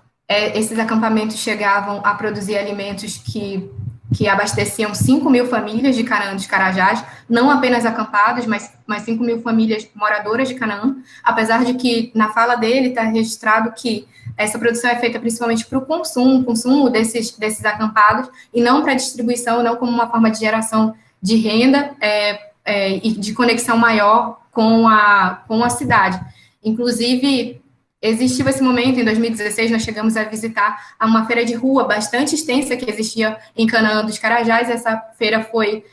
esses acampamentos chegavam a produzir alimentos que abasteciam 5 mil famílias de Canaã dos Carajás, não apenas acampadas, mas 5 mil famílias moradoras de Canaã, apesar de que, na fala dele, está registrado que essa produção é feita principalmente para o consumo desses acampados, e não para distribuição, não como uma forma de geração de renda e de conexão maior com a cidade. Inclusive, existiu esse momento, em 2016, nós chegamos a visitar uma feira de rua bastante extensa que existia em Canaã dos Carajás. Essa feira foi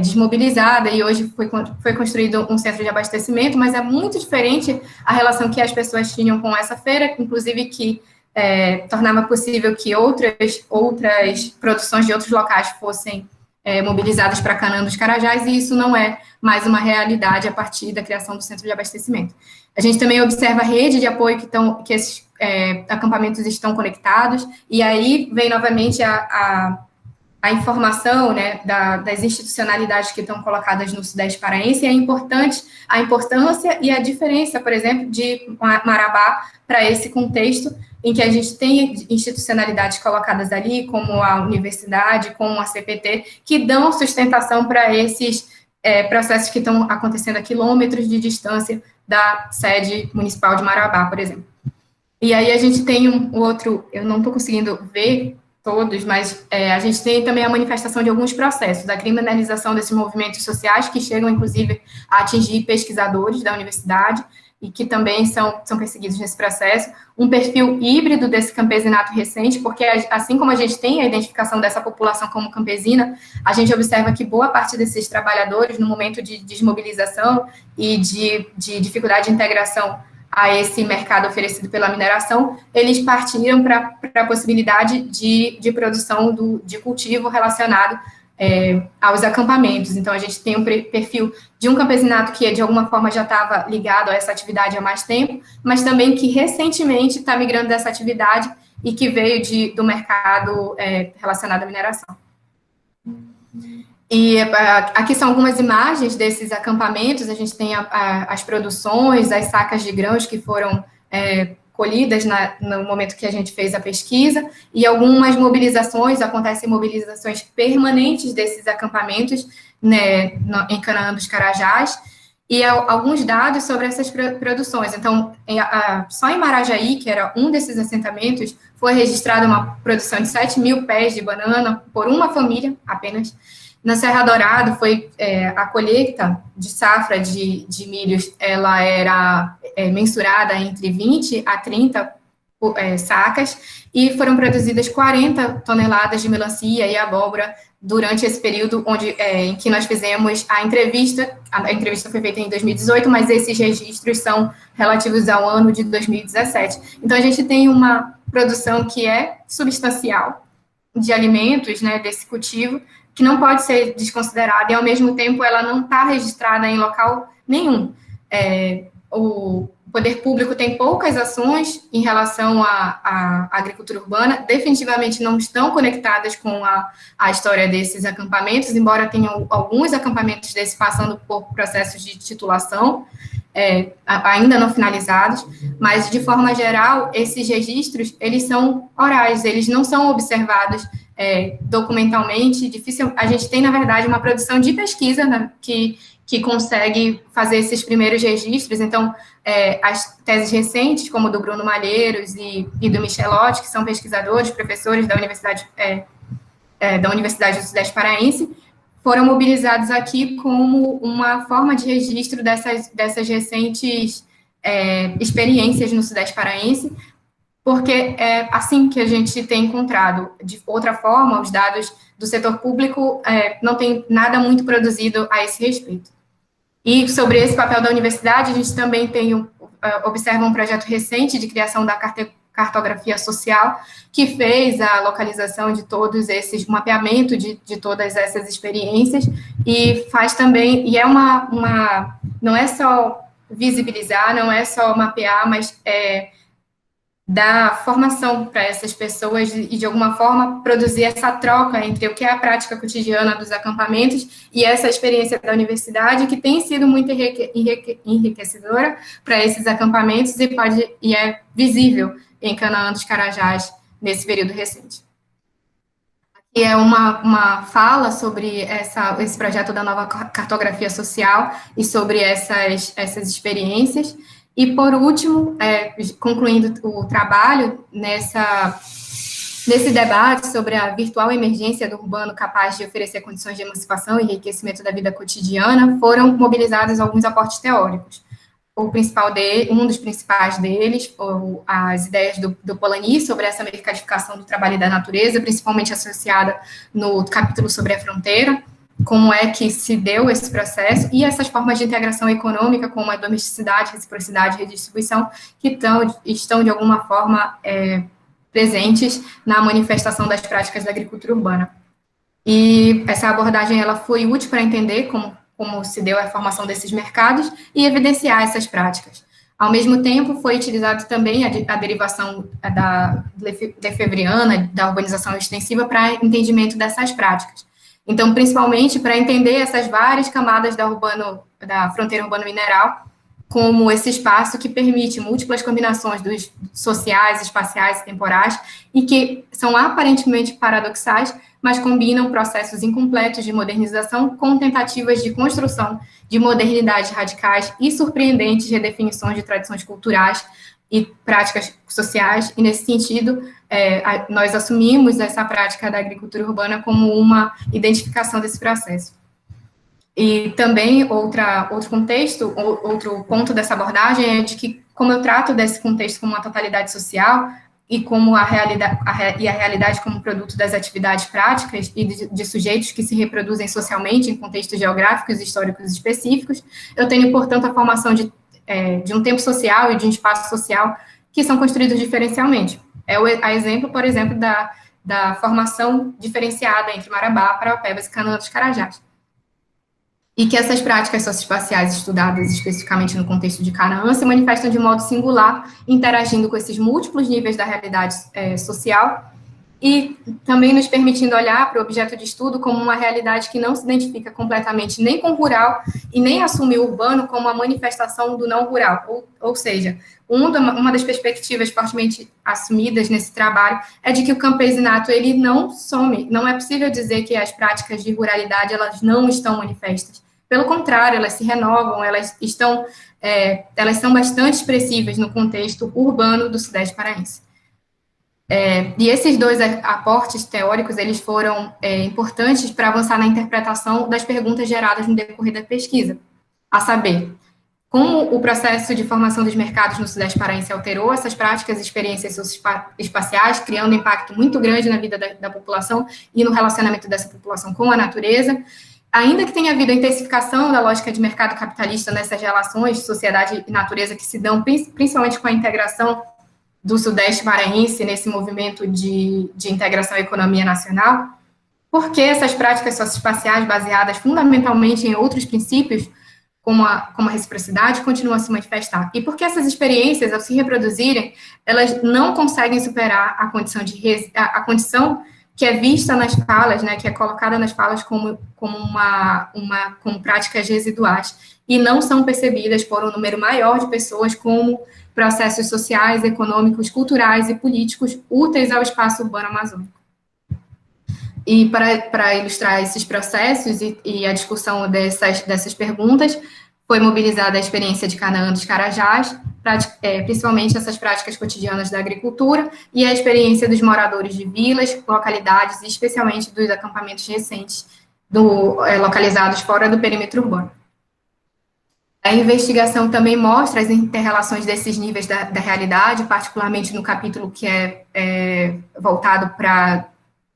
desmobilizada e hoje foi construído um centro de abastecimento, mas é muito diferente a relação que as pessoas tinham com essa feira, inclusive que tornava possível que outras produções de outros locais fossem mobilizadas para Canaã dos Carajás, e isso não é mais uma realidade a partir da criação do centro de abastecimento. A gente também observa a rede de apoio que esses acampamentos estão conectados, e aí vem novamente a informação, né, das institucionalidades que estão colocadas no Sudeste paraense, e a importância e a diferença, por exemplo, de Marabá para esse contexto, em que a gente tem institucionalidades colocadas ali, como a universidade, como a CPT, que dão sustentação para esses processos que estão acontecendo a quilômetros de distância da sede municipal de Marabá, por exemplo. E aí a gente tem um outro, eu não estou conseguindo ver todos, mas a gente tem também a manifestação de alguns processos, da criminalização desses movimentos sociais, que chegam, inclusive, a atingir pesquisadores da universidade, e que também são perseguidos nesse processo, um perfil híbrido desse campesinato recente, porque assim como a gente tem a identificação dessa população como campesina, a gente observa que boa parte desses trabalhadores, no momento de desmobilização e de dificuldade de integração a esse mercado oferecido pela mineração, eles partiram para a possibilidade de produção de cultivo relacionado aos acampamentos. Então, a gente tem um perfil de um campesinato que, de alguma forma, já estava ligado a essa atividade há mais tempo, mas também que, recentemente, está migrando dessa atividade e que veio do mercado relacionado à mineração. E aqui são algumas imagens desses acampamentos. A gente tem as produções, as sacas de grãos que foram colhidas no momento que a gente fez a pesquisa, e algumas mobilizações, acontecem mobilizações permanentes desses acampamentos, né, em Canaã dos Carajás, e alguns dados sobre essas produções. Então, só em Marajaí, que era um desses assentamentos, foi registrada uma produção de 7 mil pés de banana por uma família apenas. Na Serra Dourado, a colheita de safra de milhos, ela era mensurada entre 20 a 30 sacas, e foram produzidas 40 toneladas de melancia e abóbora durante esse período em que nós fizemos a entrevista. A entrevista foi feita em 2018, mas esses registros são relativos ao ano de 2017. Então, a gente tem uma produção que é substancial de alimentos, né, desse cultivo, que não pode ser desconsiderada, e, ao mesmo tempo, ela não está registrada em local nenhum. O poder público tem poucas ações em relação à agricultura urbana, definitivamente não estão conectadas com a história desses acampamentos, embora tenham alguns acampamentos desses passando por processos de titulação, ainda não finalizados, mas, de forma geral, esses registros, eles são orais, eles não são observados documentalmente. Difícil. A gente tem, na verdade, uma produção de pesquisa, né, que consegue fazer esses primeiros registros. Então, as teses recentes, como do Bruno Malheiros e do Michelotti, que são pesquisadores, professores da Universidade do Sudeste Paraense, foram mobilizados aqui como uma forma de registro dessas recentes experiências no Sudeste Paraense, porque é assim que a gente tem encontrado. De outra forma, os dados do setor público não tem nada muito produzido a esse respeito. E sobre esse papel da universidade, a gente também observa um projeto recente de criação da cartografia social, que fez a localização de todos esses, o mapeamento de todas essas experiências, e faz também, e não é só visibilizar, não é só mapear, mas dar formação para essas pessoas e, de alguma forma, produzir essa troca entre o que é a prática cotidiana dos acampamentos e essa experiência da universidade, que tem sido muito enriquecedora para esses acampamentos e é visível em Canaã dos Carajás nesse período recente. E é uma fala sobre esse projeto da nova cartografia social e sobre essas experiências. E, por último, concluindo o trabalho nesse debate sobre a virtual emergência do urbano capaz de oferecer condições de emancipação e enriquecimento da vida cotidiana, foram mobilizados alguns aportes teóricos. Um dos principais deles, as ideias do Polanyi sobre essa mercadificação do trabalho e da natureza, principalmente associada no capítulo sobre a fronteira, como é que se deu esse processo, e essas formas de integração econômica, como a domesticidade, reciprocidade e redistribuição, que estão de alguma forma, presentes na manifestação das práticas da agricultura urbana. E essa abordagem ela foi útil para entender como se deu a formação desses mercados e evidenciar essas práticas. Ao mesmo tempo, foi utilizado também a derivação da lefebvriana, da urbanização extensiva, para entendimento dessas práticas. Então, principalmente para entender essas várias camadas da fronteira urbano-mineral, como esse espaço que permite múltiplas combinações dos sociais, espaciais e temporais, e que são aparentemente paradoxais, mas combinam processos incompletos de modernização com tentativas de construção de modernidades radicais e surpreendentes redefinições de tradições culturais e práticas sociais, e nesse sentido, nós assumimos essa prática da agricultura urbana como uma identificação desse processo. E também outro contexto, outro ponto dessa abordagem é de que, como eu trato desse contexto como uma totalidade social e como a realidade como produto das atividades práticas e de sujeitos que se reproduzem socialmente em contextos geográficos e históricos específicos, eu tenho, portanto, a formação de um tempo social e de um espaço social que são construídos diferencialmente. A exemplo, por exemplo, da formação diferenciada entre Marabá, Paraupebas e Canoa dos Carajás. E que essas práticas socioespaciais estudadas especificamente no contexto de Canaã se manifestam de modo singular, interagindo com esses múltiplos níveis da realidade social e também nos permitindo olhar para o objeto de estudo como uma realidade que não se identifica completamente nem com o rural e nem assume o urbano como a manifestação do não rural. Ou seja, uma das perspectivas fortemente assumidas nesse trabalho é de que o campesinato ele não some, não é possível dizer que as práticas de ruralidade elas não estão manifestas. Pelo contrário, elas se renovam, elas são bastante expressivas no contexto urbano do Sudeste paraense. E esses dois aportes teóricos, eles foram importantes para avançar na interpretação das perguntas geradas no decorrer da pesquisa, a saber, como o processo de formação dos mercados no Sudeste paraense alterou essas práticas e experiências socioespaciais, criando um impacto muito grande na vida da população e no relacionamento dessa população com a natureza, ainda que tenha havido a intensificação da lógica de mercado capitalista nessas relações de sociedade e natureza que se dão principalmente com a integração do Sudeste paraense nesse movimento de integração à economia nacional, porque essas práticas socioespaciais baseadas fundamentalmente em outros princípios, como a reciprocidade, continuam a se manifestar. E porque essas experiências, ao se reproduzirem, elas não conseguem superar a condição que é vista nas falas, né, que é colocada nas falas como práticas residuais, e não são percebidas por um número maior de pessoas como processos sociais, econômicos, culturais e políticos úteis ao espaço urbano amazônico. E para ilustrar esses processos e a discussão dessas perguntas, foi mobilizada a experiência de Canaã dos Carajás, principalmente essas práticas cotidianas da agricultura, e a experiência dos moradores de vilas, localidades, e especialmente dos acampamentos recentes, localizados fora do perímetro urbano. A investigação também mostra as interrelações desses níveis da realidade, particularmente no capítulo que é voltado para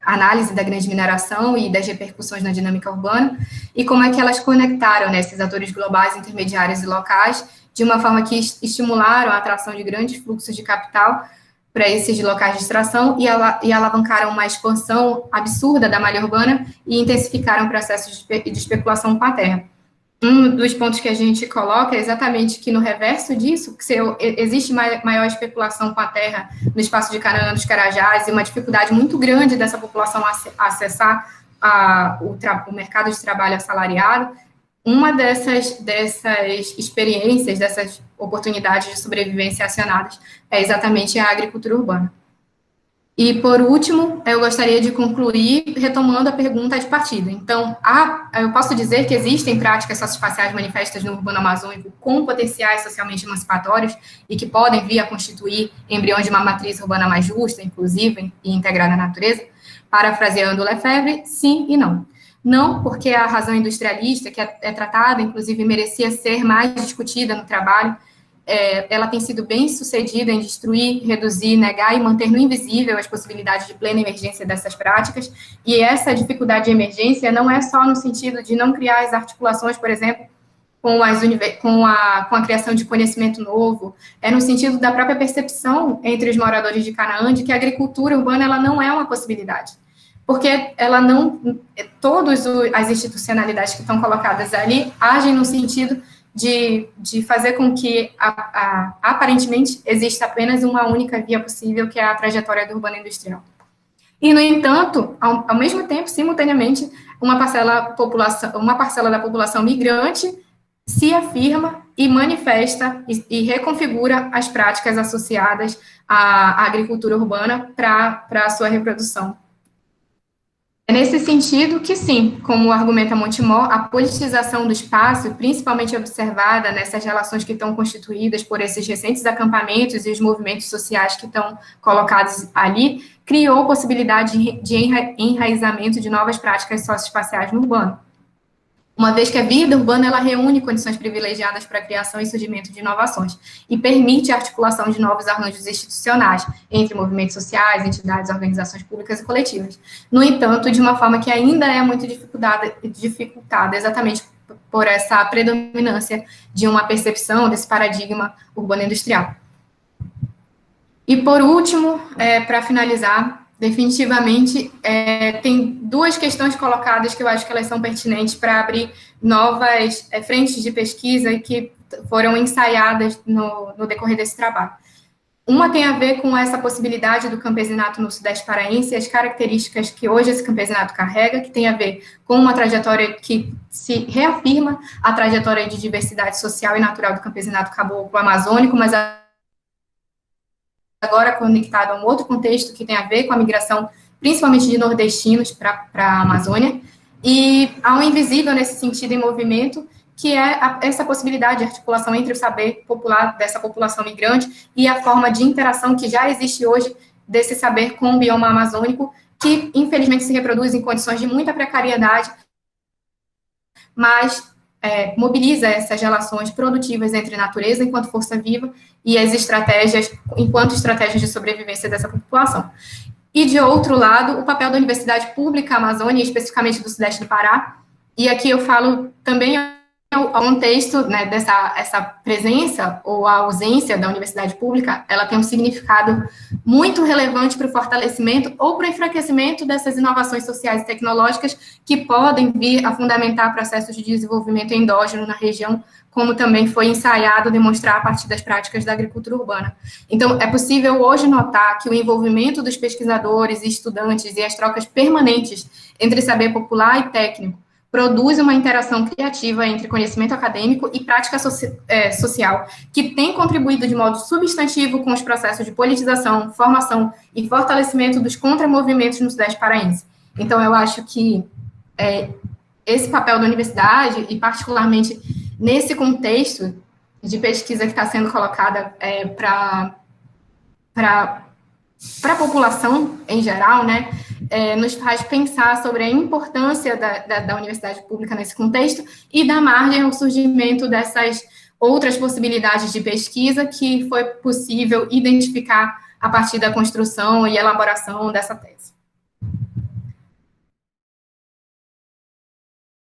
análise da grande mineração e das repercussões na dinâmica urbana, e como é que elas conectaram, né, esses atores globais, intermediários e locais, de uma forma que estimularam a atração de grandes fluxos de capital para esses locais de extração e alavancaram uma expansão absurda da malha urbana e intensificaram processos de especulação com a terra. Um dos pontos que a gente coloca é exatamente que no reverso disso, que existe maior especulação com a terra no espaço de Canaã dos Carajás e uma dificuldade muito grande dessa população acessar o mercado de trabalho assalariado. Uma dessas experiências, dessas oportunidades de sobrevivência acionadas é exatamente a agricultura urbana. E, por último, eu gostaria de concluir retomando a pergunta de partida. Então, eu posso dizer que existem práticas socioespaciais manifestas no urbano amazônico com potenciais socialmente emancipatórios e que podem vir a constituir embriões de uma matriz urbana mais justa, inclusiva e integrada à natureza? Parafraseando Lefebvre, sim e não. Não, porque a razão industrialista, que é tratada, inclusive, merecia ser mais discutida no trabalho, ela tem sido bem sucedida em destruir, reduzir, negar e manter no invisível as possibilidades de plena emergência dessas práticas, e essa dificuldade de emergência não é só no sentido de não criar as articulações, por exemplo, com a criação de conhecimento novo, é no sentido da própria percepção entre os moradores de Canaã de que a agricultura urbana ela não é uma possibilidade, porque ela não, todas as institucionalidades que estão colocadas ali agem no sentido de fazer com que, aparentemente, exista apenas uma única via possível, que é a trajetória do urbano industrial. E, no entanto, ao mesmo tempo, simultaneamente, uma parcela da população migrante se afirma e manifesta e reconfigura as práticas associadas à agricultura urbana para a sua reprodução. É nesse sentido que, sim, como argumenta Montemor, a politização do espaço, principalmente observada nessas relações que estão constituídas por esses recentes acampamentos e os movimentos sociais que estão colocados ali, criou possibilidade de enraizamento de novas práticas socioespaciais no urbano. Uma vez que a vida urbana ela reúne condições privilegiadas para a criação e surgimento de inovações e permite a articulação de novos arranjos institucionais entre movimentos sociais, entidades, organizações públicas e coletivas. No entanto, de uma forma que ainda é muito dificultada exatamente por essa predominância de uma percepção desse paradigma urbano-industrial. E, por último, para finalizar, definitivamente, tem duas questões colocadas que eu acho que elas são pertinentes para abrir novas frentes de pesquisa que foram ensaiadas no decorrer desse trabalho. Uma tem a ver com essa possibilidade do campesinato no Sudeste paraense e as características que hoje esse campesinato carrega, que tem a ver com uma trajetória que se reafirma a trajetória de diversidade social e natural do campesinato caboclo amazônico, mas agora conectado a um outro contexto que tem a ver com a migração, principalmente de nordestinos para a Amazônia, e há um invisível nesse sentido em movimento, que é essa possibilidade de articulação entre o saber popular dessa população migrante e a forma de interação que já existe hoje desse saber com o bioma amazônico, que infelizmente se reproduz em condições de muita precariedade, mas mobiliza essas relações produtivas entre natureza enquanto força viva e as estratégias, enquanto estratégias de sobrevivência dessa população. E, de outro lado, o papel da Universidade Pública Amazônia, especificamente do Sudeste do Pará, e aqui eu falo também ao contexto, né, essa presença ou a ausência da universidade pública, ela tem um significado muito relevante para o fortalecimento ou para o enfraquecimento dessas inovações sociais e tecnológicas que podem vir a fundamentar processos de desenvolvimento endógeno na região, como também foi ensaiado demonstrar a partir das práticas da agricultura urbana. Então, é possível hoje notar que o envolvimento dos pesquisadores e estudantes e as trocas permanentes entre saber popular e técnico produz uma interação criativa entre conhecimento acadêmico e prática social, que tem contribuído de modo substantivo com os processos de politização, formação e fortalecimento dos contramovimentos no Sudeste paraense. Então, eu acho que esse papel da universidade, e particularmente nesse contexto de pesquisa que está sendo colocada para a população em geral, né, nos faz pensar sobre a importância da universidade pública nesse contexto e dá margem ao surgimento dessas outras possibilidades de pesquisa que foi possível identificar a partir da construção e elaboração dessa tese.